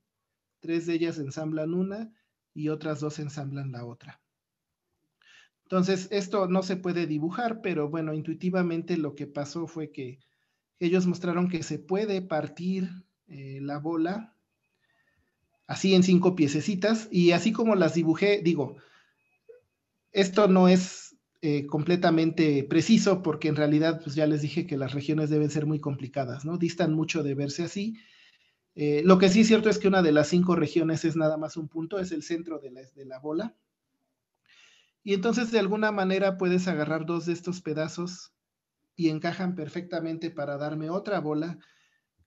S1: 3 de ellas ensamblan una y otras 2 ensamblan la otra. Entonces, esto no se puede dibujar, pero bueno, intuitivamente lo que pasó fue que ellos mostraron que se puede partir la bola así en 5 piececitas, y así como las dibujé, digo, esto no es completamente preciso, porque en realidad, pues ya les dije que las regiones deben ser muy complicadas, ¿no? Distan mucho de verse así. Lo que sí es cierto es que una de las 5 regiones es nada más un punto, es el centro de la bola. Y entonces de alguna manera puedes agarrar 2 de estos pedazos y encajan perfectamente para darme otra bola,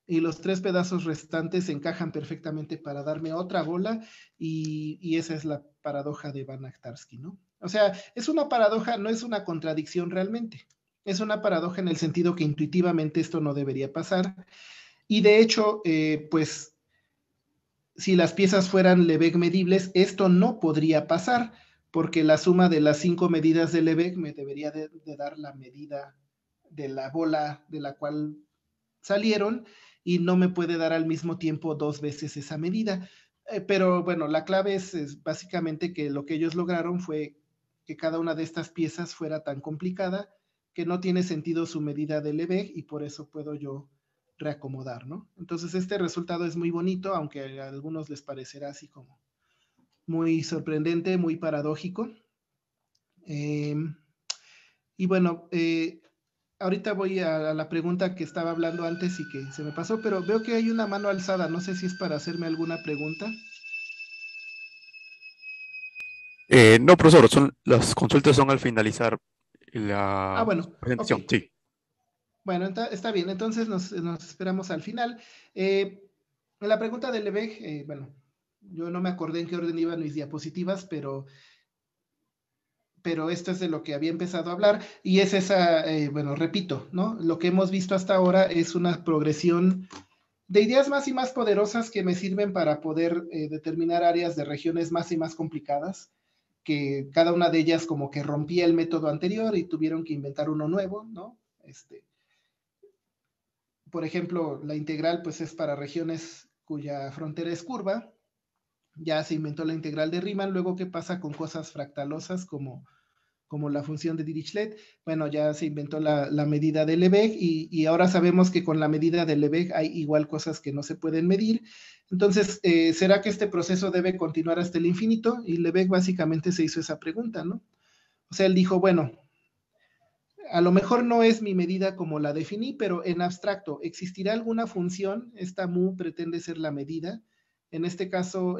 S1: y los 3 pedazos restantes encajan perfectamente para darme otra bola, y esa es la paradoja de Banach-Tarski, ¿no? O sea, es una paradoja, no es una contradicción realmente. Es una paradoja en el sentido que intuitivamente esto no debería pasar. Y de hecho, pues, si las piezas fueran Lebesgue medibles, esto no podría pasar, porque la suma de las 5 medidas de Lebesgue me debería de dar la medida de la bola de la cual salieron, y no me puede dar al mismo tiempo 2 veces esa medida. Pero bueno, la clave es básicamente que lo que ellos lograron fue que cada una de estas piezas fuera tan complicada que no tiene sentido su medida de Lebesgue, y por eso puedo yo reacomodar, ¿no? Entonces este resultado es muy bonito, aunque a algunos les parecerá así como muy sorprendente, muy paradójico. Y bueno, ahorita voy a la pregunta que estaba hablando antes y que se me pasó, pero veo que hay una mano alzada, no sé si es para hacerme alguna pregunta.
S2: No, profesor, las consultas son al finalizar
S1: Ah,
S2: la
S1: bueno, ok.
S2: presentación. Sí.
S1: Bueno, está bien, entonces nos esperamos al final. En la pregunta de Lebesgue, bueno, yo no me acordé en qué orden iban mis diapositivas, pero esto es de lo que había empezado a hablar, y es esa, bueno, repito, ¿no? Lo que hemos visto hasta ahora es una progresión de ideas más y más poderosas que me sirven para poder determinar áreas de regiones más y más complicadas, que cada una de ellas como que rompía el método anterior y tuvieron que inventar uno nuevo, ¿no? Por ejemplo, la integral pues es para regiones cuya frontera es curva. Ya se inventó la integral de Riemann. Luego, ¿qué pasa con cosas fractalosas como la función de Dirichlet? Bueno, ya se inventó la medida de Lebesgue, y ahora sabemos que con la medida de Lebesgue hay igual cosas que no se pueden medir. Entonces, ¿será que este proceso debe continuar hasta el infinito? Y Lebesgue básicamente se hizo esa pregunta, ¿no? O sea, él dijo, bueno, a lo mejor no es mi medida como la definí, pero en abstracto, ¿existirá alguna función? Esta mu pretende ser la medida. En este caso,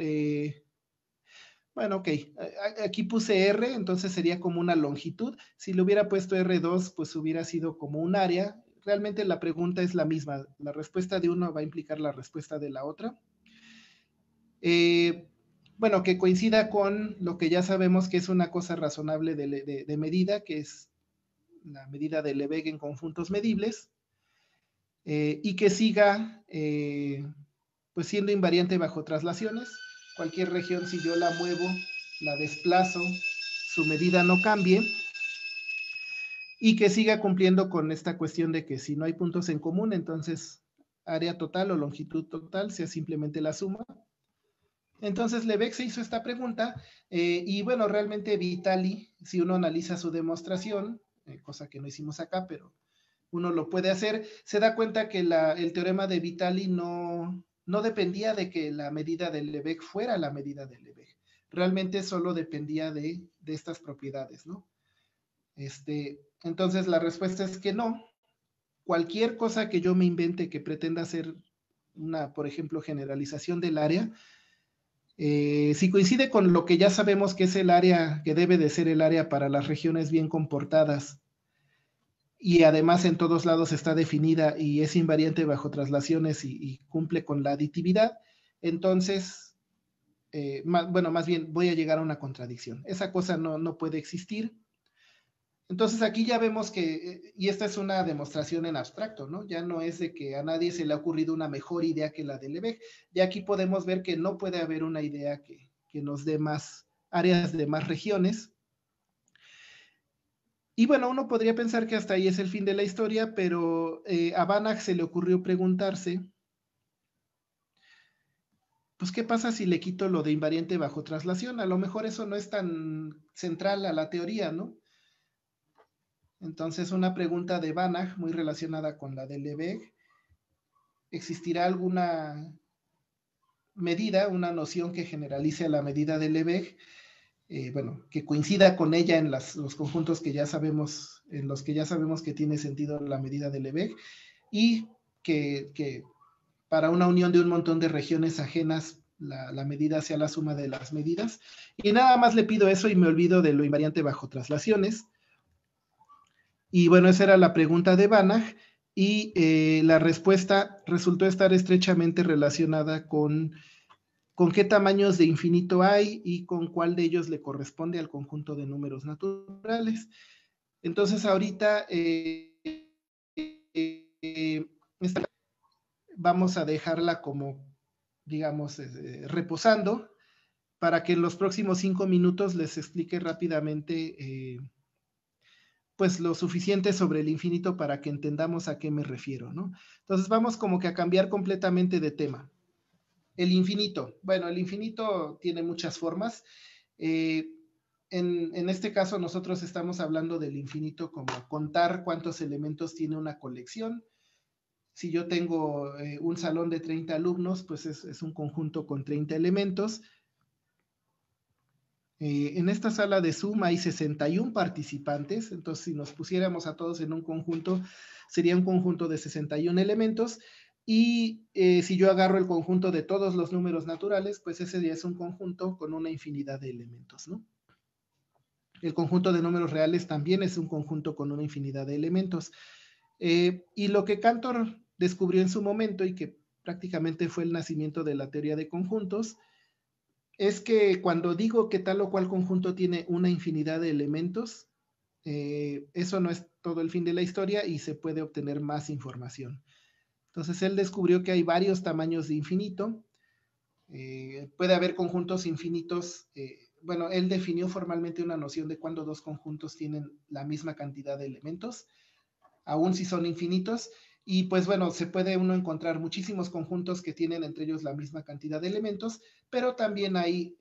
S1: bueno, ok, aquí puse R, entonces sería como una longitud. Si le hubiera puesto R2, pues hubiera sido como un área. Realmente la pregunta es la misma. La respuesta de uno va a implicar la respuesta de la otra. Eh, bueno, que coincida con lo que ya sabemos que es una cosa razonable de medida, que es la medida de Lebesgue en conjuntos medibles, y que siga pues siendo invariante bajo traslaciones. Cualquier región, si yo la muevo, la desplazo, su medida no cambie, y que siga cumpliendo con esta cuestión de que si no hay puntos en común, entonces área total o longitud total sea simplemente la suma. Entonces Lebesgue se hizo esta pregunta, y bueno, realmente Vitali, si uno analiza su demostración, cosa que no hicimos acá, pero uno lo puede hacer, se da cuenta que el teorema de Vitali no dependía de que la medida de Lebesgue fuera la medida de Lebesgue. Realmente solo dependía de estas propiedades, ¿no? Entonces la respuesta es que no. Cualquier cosa que yo me invente que pretenda hacer una, por ejemplo, generalización del área, si coincide con lo que ya sabemos que es el área, que debe de ser el área para las regiones bien comportadas, y además en todos lados está definida y es invariante bajo traslaciones y cumple con la aditividad, entonces, bueno, más bien voy a llegar a una contradicción. Esa cosa no puede existir. Entonces aquí ya vemos que, y esta es una demostración en abstracto, ¿no? Ya no es de que a nadie se le ha ocurrido una mejor idea que la de Lebesgue. Ya aquí podemos ver que no puede haber una idea que nos dé más áreas de más regiones. Y bueno, uno podría pensar que hasta ahí es el fin de la historia, pero a Banach se le ocurrió preguntarse, pues, ¿qué pasa si le quito lo de invariante bajo traslación? A lo mejor eso no es tan central a la teoría, ¿no? Entonces, una pregunta de Banach, muy relacionada con la de Lebesgue, ¿existirá alguna medida, una noción que generalice a la medida de Lebesgue? Bueno, que coincida con ella en los conjuntos que ya sabemos, en los que ya sabemos que tiene sentido la medida de Lebesgue, y que para una unión de un montón de regiones ajenas la medida sea la suma de las medidas. Y nada más le pido eso y me olvido de lo invariante bajo traslaciones. Y bueno, esa era la pregunta de Banach y la respuesta resultó estar estrechamente relacionada con qué tamaños de infinito hay y con cuál de ellos le corresponde al conjunto de números naturales. Entonces ahorita vamos a dejarla como, digamos, reposando para que en los próximos 5 minutos les explique rápidamente pues lo suficiente sobre el infinito para que entendamos a qué me refiero, ¿no? Entonces vamos como que a cambiar completamente de tema. El infinito. Bueno, el infinito tiene muchas formas. En este caso nosotros estamos hablando del infinito como contar cuántos elementos tiene una colección. Si yo tengo un salón de 30 alumnos, pues es un conjunto con 30 elementos. En esta sala de Zoom hay 61 participantes, entonces si nos pusiéramos a todos en un conjunto, sería un conjunto de 61 elementos, y si yo agarro el conjunto de todos los números naturales, pues ese ya es un conjunto con una infinidad de elementos, ¿no? El conjunto de números reales también es un conjunto con una infinidad de elementos. Y lo que Cantor descubrió en su momento, y que prácticamente fue el nacimiento de la teoría de conjuntos, es que cuando digo que tal o cual conjunto tiene una infinidad de elementos, eso no es todo el fin de la historia y se puede obtener más información. Entonces él descubrió que hay varios tamaños de infinito. Puede haber conjuntos infinitos. Bueno, él definió formalmente una noción de cuando dos conjuntos tienen la misma cantidad de elementos, aun si son infinitos. Y pues bueno, se puede uno encontrar muchísimos conjuntos que tienen entre ellos la misma cantidad de elementos, pero también hay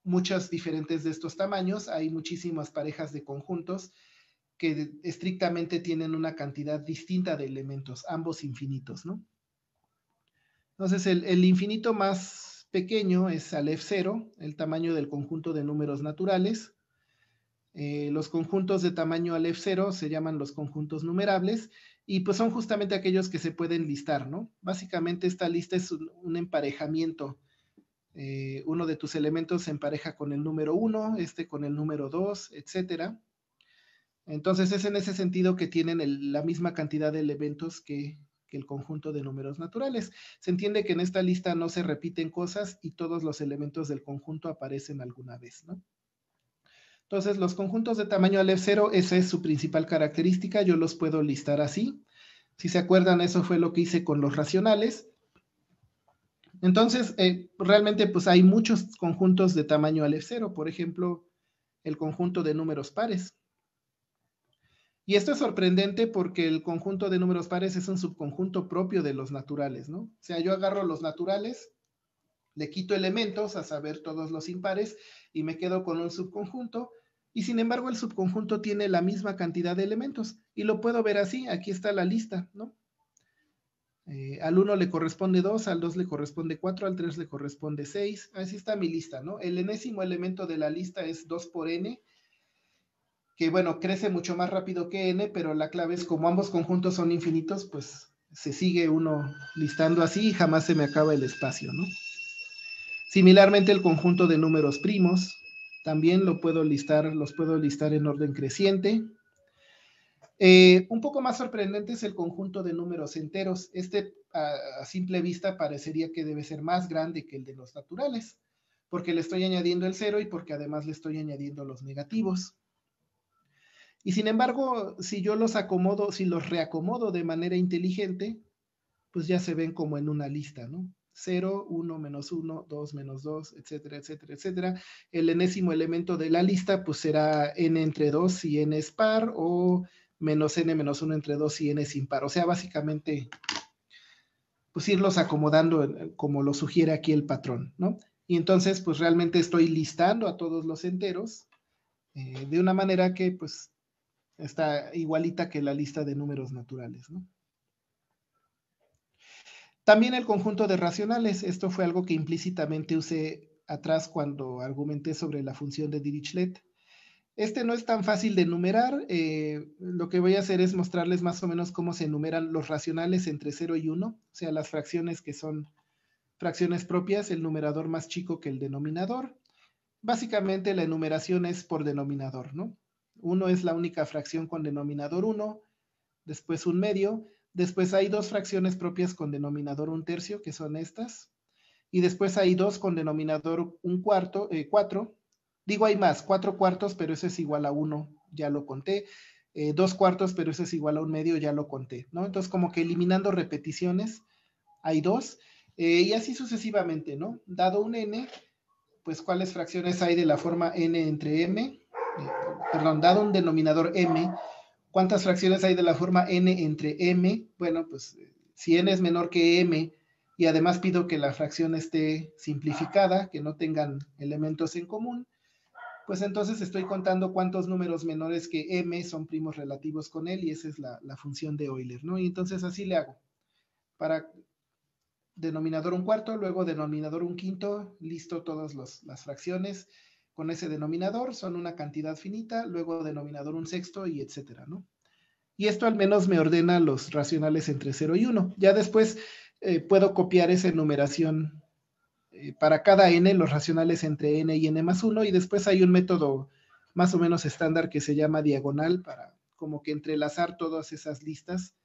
S1: muchas diferentes de estos tamaños. Hay muchísimas parejas de conjuntos que estrictamente tienen una cantidad distinta de elementos, ambos infinitos, ¿no? Entonces, el infinito más pequeño es Aleph 0, el tamaño del conjunto de números naturales. Los conjuntos de tamaño Aleph 0 se llaman los conjuntos numerables y pues son justamente aquellos que se pueden listar, ¿no? Básicamente esta lista es un emparejamiento. Uno de tus elementos se empareja con el número 1, este con el número 2, etcétera. Entonces es en ese sentido que tienen la misma cantidad de elementos que el conjunto de números naturales. Se entiende que en esta lista no se repiten cosas y todos los elementos del conjunto aparecen alguna vez, ¿no? Entonces, los conjuntos de tamaño Aleph 0, esa es su principal característica, yo los puedo listar así. Si se acuerdan, eso fue lo que hice con los racionales. Entonces, realmente pues hay muchos conjuntos de tamaño Aleph 0, por ejemplo, el conjunto de números pares. Y esto es sorprendente porque el conjunto de números pares es un subconjunto propio de los naturales, ¿no? O sea, yo agarro los naturales, le quito elementos, a saber, todos los impares, y me quedo con un subconjunto, y sin embargo el subconjunto tiene la misma cantidad de elementos, y lo puedo ver así, aquí está la lista, ¿no? Al 1 le corresponde 2, al 2 le corresponde 4, al 3 le corresponde 6, así está mi lista, ¿no? El enésimo elemento de la lista es 2 por n, que bueno, crece mucho más rápido que n, pero la clave es como ambos conjuntos son infinitos, pues se sigue uno listando así y jamás se me acaba el espacio, ¿no? Similarmente el conjunto de números primos, también los puedo listar en orden creciente. Un poco más sorprendente es el conjunto de números enteros. A simple vista parecería que debe ser más grande que el de los naturales, porque le estoy añadiendo el cero y porque además le estoy añadiendo los negativos. Y sin embargo, si yo los acomodo, si los reacomodo de manera inteligente, pues ya se ven como en una lista, ¿no? 0, 1, menos 1, 2, menos 2, etcétera, etcétera, etcétera. El enésimo elemento de la lista, pues será n entre 2 si n es par, o menos n menos 1 entre 2 si n es impar. O sea, básicamente, pues irlos acomodando como lo sugiere aquí el patrón, ¿no? Y entonces, pues realmente estoy listando a todos los enteros de una manera que, pues, está igualita que la lista de números naturales, ¿no? También el conjunto de racionales, esto fue algo que implícitamente usé atrás cuando argumenté sobre la función de Dirichlet. Este no es tan fácil de enumerar, lo que voy a hacer es mostrarles más o menos cómo se enumeran los racionales entre 0 y 1, o sea, las fracciones que son fracciones propias, el numerador más chico que el denominador. Básicamente la enumeración es por denominador, ¿no? 1 es la única fracción con denominador 1, después un medio, después hay dos fracciones propias con denominador un tercio, que son estas, y después hay dos con denominador un cuarto, 4. Digo, hay más, 4 cuartos, pero eso es igual a 1, ya lo conté. 2 cuartos, pero eso es igual a un medio, ya lo conté, ¿no? Entonces, como que eliminando repeticiones, hay dos, y así sucesivamente, ¿no? Dado un n, pues, ¿cuáles fracciones hay de la forma n entre m? Perdón, dado un denominador m, ¿cuántas fracciones hay de la forma n entre m? Bueno, pues si n es menor que m y además pido que la fracción esté simplificada, que no tengan elementos en común, pues entonces estoy contando cuántos números menores que m son primos relativos con él y esa es la función de Euler, ¿no? Y entonces así le hago. Para denominador un cuarto, luego denominador un quinto, listo todas las fracciones con ese denominador, son una cantidad finita, luego denominador un sexto y etcétera, ¿no? Y esto al menos me ordena los racionales entre 0 y 1. Ya después puedo copiar esa enumeración para cada n, los racionales entre n y n más 1, y después hay un método más o menos estándar que se llama diagonal para como que entrelazar todas esas listas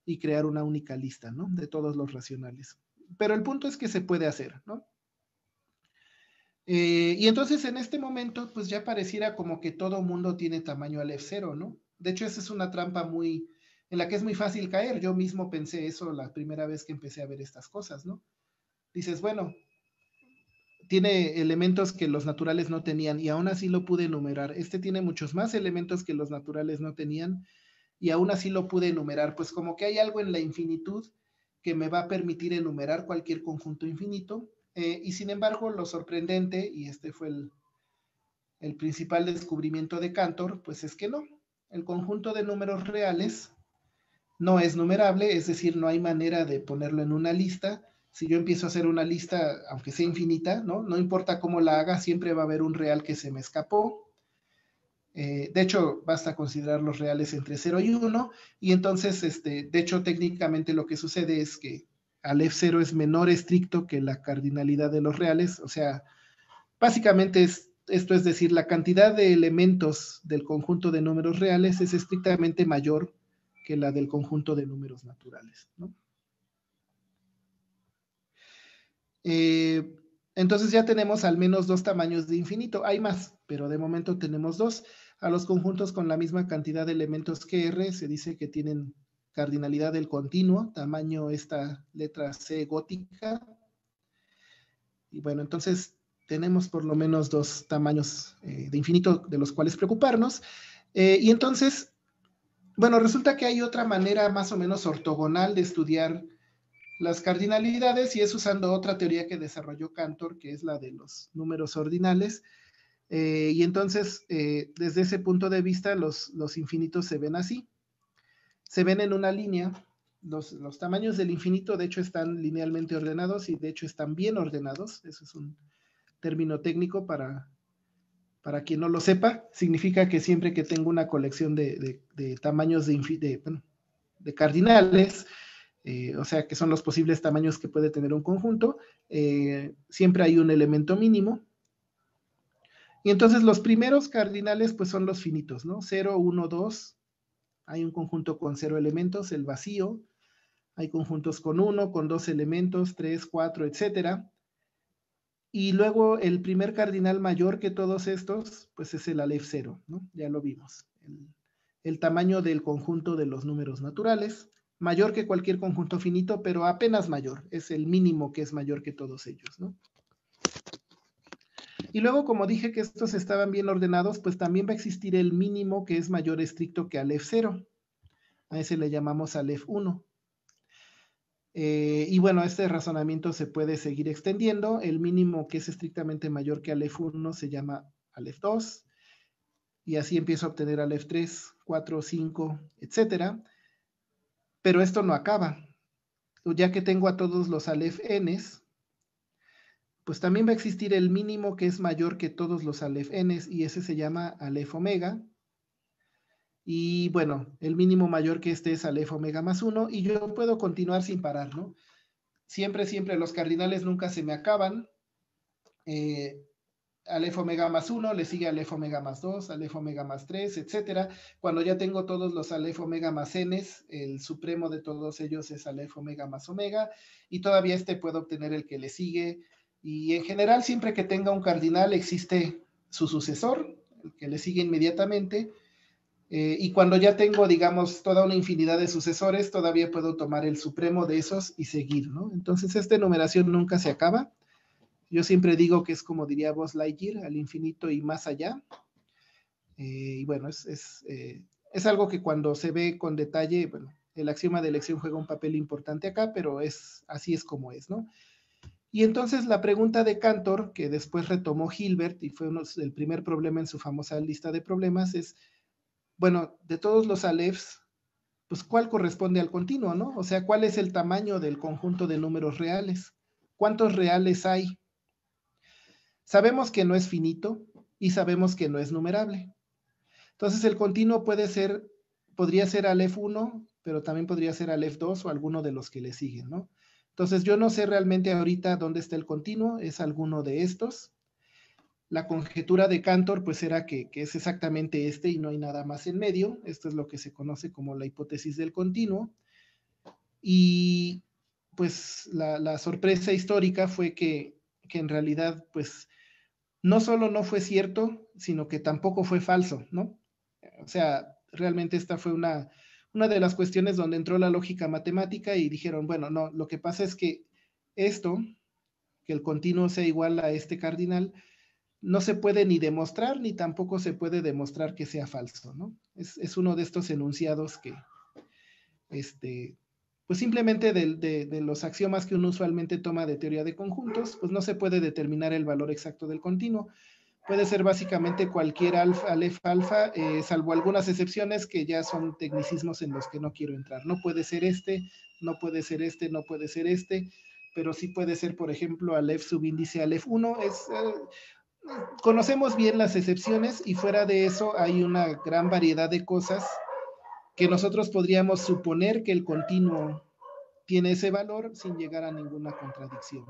S1: y crear una única lista, ¿no? De todos los racionales. Pero el punto es que se puede hacer, ¿no? Y entonces en este momento, pues ya pareciera como que todo mundo tiene tamaño Aleph 0, ¿no? De hecho, esa es una trampa en la que es muy fácil caer. Yo mismo pensé eso la primera vez que empecé a ver estas cosas, ¿no? Dices, bueno, tiene elementos que los naturales no tenían y aún así lo pude enumerar. Este tiene muchos más elementos que los naturales no tenían y aún así lo pude enumerar. Pues como que hay algo en la infinitud que me va a permitir enumerar cualquier conjunto infinito. Y sin embargo, lo sorprendente, y este fue el principal descubrimiento de Cantor, pues es que no. El conjunto de números reales no es numerable, es decir, no hay manera de ponerlo en una lista. Si yo empiezo a hacer una lista, aunque sea infinita, ¿no? No importa cómo la haga, siempre va a haber un real que se me escapó. De hecho, basta considerar los reales entre 0 y 1, y entonces, de hecho, técnicamente lo que sucede es que Aleph 0 es menor estricto que la cardinalidad de los reales, o sea, básicamente esto es decir, la cantidad de elementos del conjunto de números reales es estrictamente mayor que la del conjunto de números naturales, ¿no? Entonces ya tenemos al menos dos tamaños de infinito. Hay más, pero de momento tenemos dos. A los conjuntos con la misma cantidad de elementos que R se dice que tienen cardinalidad del continuo, tamaño esta letra C gótica. Y bueno, entonces tenemos por lo menos dos tamaños de infinito de los cuales preocuparnos. Y entonces, bueno, resulta que hay otra manera más o menos ortogonal de estudiar las cardinalidades y es usando otra teoría que desarrolló Cantor, que es la de los números ordinales. Y entonces, desde ese punto de vista, los infinitos se ven así. Se ven en una línea. Los tamaños del infinito, de hecho, están linealmente ordenados y de hecho están bien ordenados. Eso es un término técnico Para quien no lo sepa, significa que siempre que tengo una colección de tamaños de cardinales, o sea, que son los posibles tamaños que puede tener un conjunto, siempre hay un elemento mínimo. Y entonces los primeros cardinales pues son los finitos, ¿no? 0, 1, 2, hay un conjunto con 0 elementos, el vacío, hay conjuntos con 1, con 2 elementos, 3, 4, etcétera. Y luego el primer cardinal mayor que todos estos, pues es el Aleph 0, ¿no? Ya lo vimos. El tamaño del conjunto de los números naturales, mayor que cualquier conjunto finito, pero apenas mayor. Es el mínimo que es mayor que todos ellos, ¿no? Y luego, como dije que estos estaban bien ordenados, pues también va a existir el mínimo que es mayor estricto que Aleph 0. A ese le llamamos Aleph 1. Y bueno, este razonamiento se puede seguir extendiendo. El mínimo que es estrictamente mayor que Aleph 1 se llama Aleph 2. Y así empiezo a obtener Aleph 3, 4, 5, etcétera. Pero esto no acaba. Ya que tengo a todos los Aleph n's, pues también va a existir el mínimo que es mayor que todos los Aleph n's, y ese se llama Aleph omega. Y bueno, el mínimo mayor que este es Aleph omega más 1, y yo puedo continuar sin parar, ¿no? Siempre, siempre los cardinales nunca se me acaban. Aleph omega más 1, le sigue Aleph omega más 2, Aleph omega más 3, etcétera. Cuando ya tengo todos los Aleph omega más n's, el supremo de todos ellos es Aleph omega más omega, y todavía puedo obtener el que le sigue. Y en general, siempre que tenga un cardinal, existe su sucesor, el que le sigue inmediatamente. Y cuando ya tengo, digamos, toda una infinidad de sucesores, todavía puedo tomar el supremo de esos y seguir, ¿no? Entonces, esta numeración nunca se acaba. Yo siempre digo que es como diría Buzz Lightyear, al infinito y más allá. Y bueno, es algo que cuando se ve con detalle, bueno, el axioma de elección juega un papel importante acá, pero así es como es, ¿no? Y entonces la pregunta de Cantor, que después retomó Hilbert y fue el primer problema en su famosa lista de problemas, es, bueno, de todos los Alephs, pues ¿cuál corresponde al continuo, no? O sea, ¿cuál es el tamaño del conjunto de números reales? ¿Cuántos reales hay? Sabemos que no es finito y sabemos que no es numerable. Entonces el continuo podría ser Aleph 1, pero también podría ser Aleph 2 o alguno de los que le siguen, ¿no? Entonces yo no sé realmente ahorita dónde está el continuo, es alguno de estos. La conjetura de Cantor pues era que es exactamente este y no hay nada más en medio. Esto es lo que se conoce como la hipótesis del continuo. Y pues la sorpresa histórica fue que en realidad pues no solo no fue cierto, sino que tampoco fue falso, ¿no? O sea, realmente esta fue una de las cuestiones donde entró la lógica matemática y dijeron, bueno, no, lo que pasa es que esto, que el continuo sea igual a este cardinal, no se puede ni demostrar, ni tampoco se puede demostrar que sea falso, ¿no? Es uno de estos enunciados que, pues simplemente de los axiomas que uno usualmente toma de teoría de conjuntos, pues no se puede determinar el valor exacto del continuo. Puede ser básicamente cualquier Aleph alfa, salvo algunas excepciones que ya son tecnicismos en los que no quiero entrar. No puede ser no puede ser no puede ser pero sí puede ser, por ejemplo, Aleph subíndice Aleph 1. Conocemos bien las excepciones y fuera de eso hay una gran variedad de cosas que nosotros podríamos suponer que el continuo tiene ese valor sin llegar a ninguna contradicción.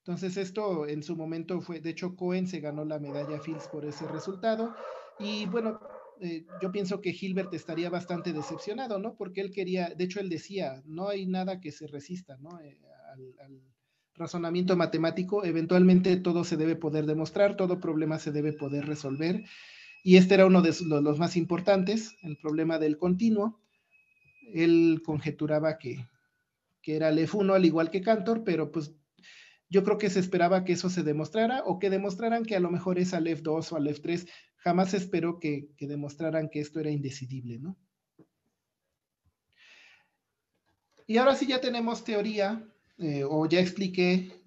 S1: Entonces esto en su momento fue, de hecho Cohen se ganó la medalla Fields por ese resultado y bueno, yo pienso que Hilbert estaría bastante decepcionado, ¿no? Porque él quería, de hecho él decía, no hay nada que se resista, ¿no? Al razonamiento matemático, eventualmente todo se debe poder demostrar, todo problema se debe poder resolver y este era uno de los más importantes, el problema del continuo. Él conjeturaba que era Aleph 1 al igual que Cantor, pero pues yo creo que se esperaba que eso se demostrara o que demostraran que a lo mejor es Aleph 2 o Aleph 3. Jamás se esperó que demostraran que esto era indecidible, ¿no? Y ahora sí ya tenemos teoría, o ya expliqué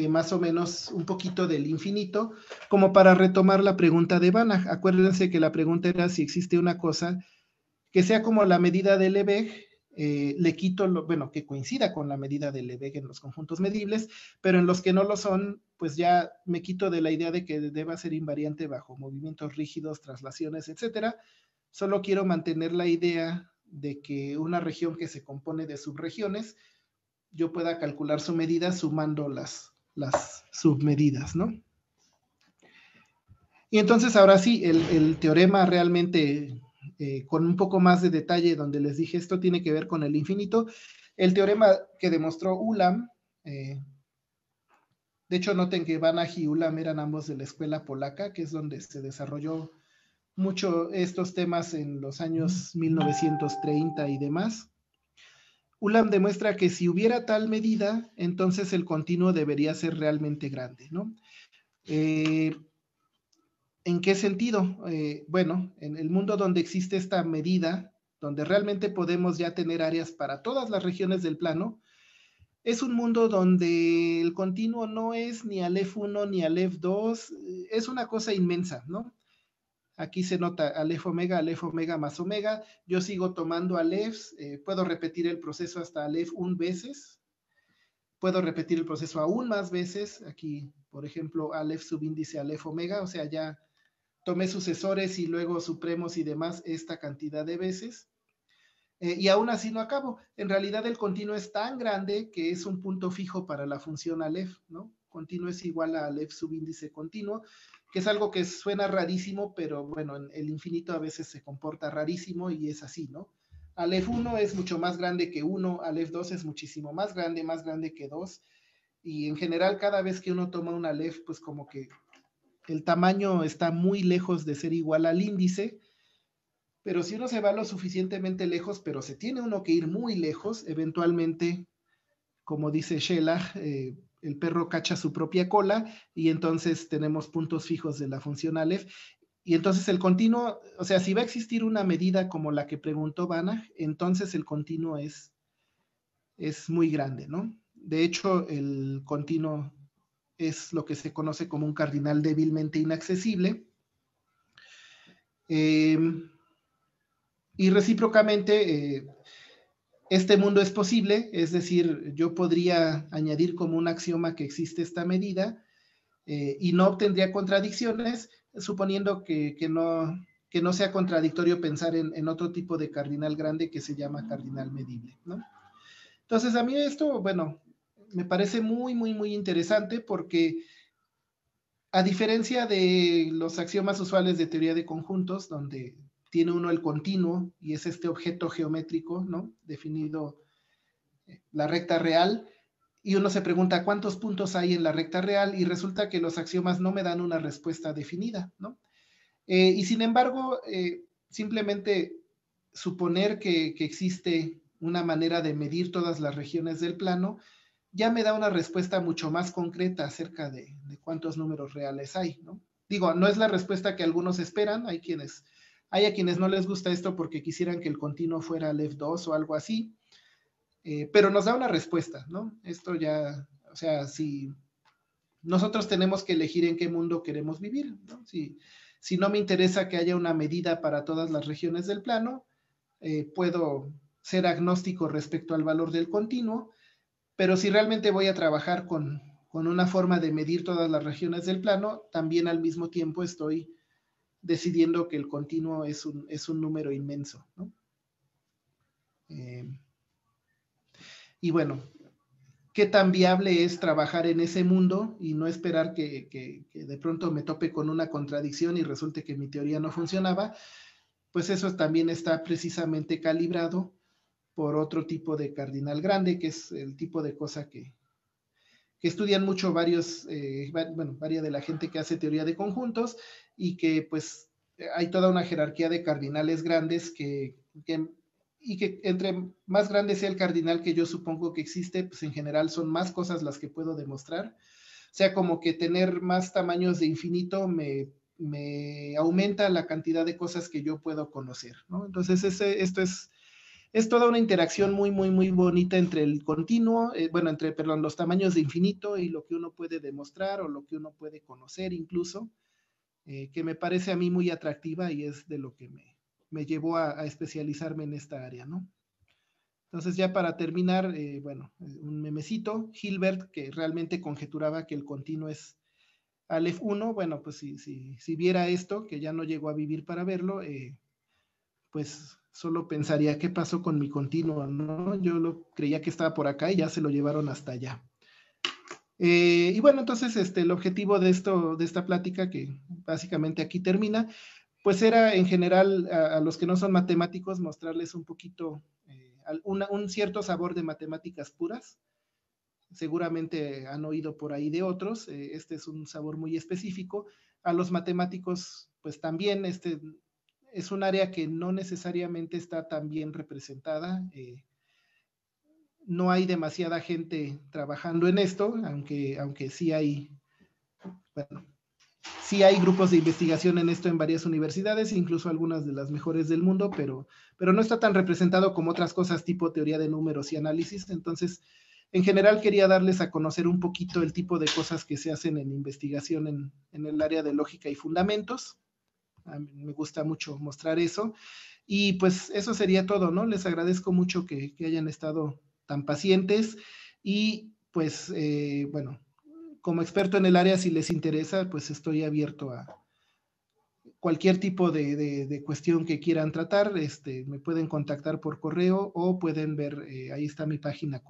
S1: más o menos un poquito del infinito, como para retomar la pregunta de Banach. Acuérdense que la pregunta era si existe una cosa que sea como la medida de Lebesgue, le quito, bueno, que coincida con la medida de Lebesgue en los conjuntos medibles, pero en los que no lo son, pues ya me quito de la idea de que deba ser invariante bajo movimientos rígidos, traslaciones, etcétera. Solo quiero mantener la idea de que una región que se compone de subregiones, yo pueda calcular su medida sumando las submedidas, ¿no? Y entonces ahora sí, el teorema realmente con un poco más de detalle, donde les dije esto tiene que ver con el infinito, el teorema que demostró Ulam, de hecho noten que Banach y Ulam eran ambos de la escuela polaca, que es donde se desarrolló mucho estos temas en los años 1930 y demás. Ulam demuestra que si hubiera tal medida, entonces el continuo debería ser realmente grande, ¿no? ¿En qué sentido? Bueno, en el mundo donde existe esta medida, donde realmente podemos ya tener áreas para todas las regiones del plano, es un mundo donde el continuo no es ni Aleph 1 ni Aleph 2, es una cosa inmensa, ¿no? Aquí se nota Aleph omega más omega. Yo sigo tomando Alephs, puedo repetir el proceso hasta Aleph 1 veces, puedo repetir el proceso aún más veces. Aquí, por ejemplo, Aleph subíndice Aleph omega, o sea, ya tomé sucesores y luego supremos y demás esta cantidad de veces. Y aún así no acabo. En realidad el continuo es tan grande que es un punto fijo para la función Aleph, ¿no? Continuo es igual a Aleph subíndice continuo, que es algo que suena rarísimo, pero bueno, en el infinito a veces se comporta rarísimo y es así, ¿no? Aleph 1 es mucho más grande que 1, Aleph 2 es muchísimo más grande que 2, y en general cada vez que uno toma un Aleph, pues como que el tamaño está muy lejos de ser igual al índice, pero si uno se va lo suficientemente lejos, pero se tiene uno que ir muy lejos, eventualmente, como dice Shelah, el perro cacha su propia cola y entonces tenemos puntos fijos de la función Aleph. Y entonces el continuo, o sea, si va a existir una medida como la que preguntó Banach, entonces el continuo es muy grande, ¿no? De hecho, el continuo es lo que se conoce como un cardinal débilmente inaccesible. Y recíprocamente, este mundo es posible, es decir, yo podría añadir como un axioma que existe esta medida y no obtendría contradicciones, suponiendo que no sea contradictorio pensar en otro tipo de cardinal grande que se llama cardinal medible, ¿no? Entonces, a mí esto, bueno, me parece muy, muy, muy interesante porque a diferencia de los axiomas usuales de teoría de conjuntos, donde tiene uno el continuo y es este objeto geométrico, ¿no? Definido la recta real, y uno se pregunta cuántos puntos hay en la recta real y resulta que los axiomas no me dan una respuesta definida, ¿no? Y sin embargo, simplemente suponer que existe una manera de medir todas las regiones del plano ya me da una respuesta mucho más concreta acerca de cuántos números reales hay, ¿no? Digo, no es la respuesta que algunos esperan, hay a quienes no les gusta esto porque quisieran que el continuo fuera Aleph 2 o algo así, pero nos da una respuesta, ¿no? Esto ya, o sea, si nosotros tenemos que elegir en qué mundo queremos vivir, ¿no? Si no me interesa que haya una medida para todas las regiones del plano, puedo ser agnóstico respecto al valor del continuo, pero si realmente voy a trabajar con una forma de medir todas las regiones del plano, también al mismo tiempo estoy decidiendo que el continuo es un número inmenso, ¿no? Y bueno, ¿qué tan viable es trabajar en ese mundo y no esperar que de pronto me tope con una contradicción y resulte que mi teoría no funcionaba? Pues eso también está precisamente calibrado por otro tipo de cardinal grande, que es el tipo de cosa que estudian mucho varios, varias de la gente que hace teoría de conjuntos y que pues hay toda una jerarquía de cardinales grandes y que entre más grande sea el cardinal que yo supongo que existe, pues en general son más cosas las que puedo demostrar. O sea, como que tener más tamaños de infinito me aumenta la cantidad de cosas que yo puedo conocer, ¿no? Entonces, esto es toda una interacción muy, muy, muy bonita entre el continuo, perdón, los tamaños de infinito y lo que uno puede demostrar o lo que uno puede conocer incluso, que me parece a mí muy atractiva y es de lo que me llevó a especializarme en esta área, ¿no? Entonces ya para terminar, bueno, un memecito, Hilbert, que realmente conjeturaba que el continuo es Aleph 1, bueno, pues si viera esto, que ya no llegó a vivir para verlo, pues solo pensaría qué pasó con mi continuo, ¿no? Yo creía que estaba por acá y ya se lo llevaron hasta allá. Y bueno, entonces el objetivo de esta plática, que básicamente aquí termina, pues era en general a los que no son matemáticos mostrarles un poquito, un cierto sabor de matemáticas puras. Seguramente han oído por ahí de otros, este es un sabor muy específico. A los matemáticos, pues también es un área que no necesariamente está tan bien representada. No hay demasiada gente trabajando en esto, aunque sí hay, bueno, sí hay grupos de investigación en esto en varias universidades, incluso algunas de las mejores del mundo, pero no está tan representado como otras cosas tipo teoría de números y análisis. Entonces, en general quería darles a conocer un poquito el tipo de cosas que se hacen en investigación en el área de lógica y fundamentos. A mí me gusta mucho mostrar eso. Y pues eso sería todo, ¿no? Les agradezco mucho que hayan estado tan pacientes y pues bueno, como experto en el área, si les interesa, pues estoy abierto a cualquier tipo de cuestión que quieran tratar. Me pueden contactar por correo o pueden ver, ahí está mi página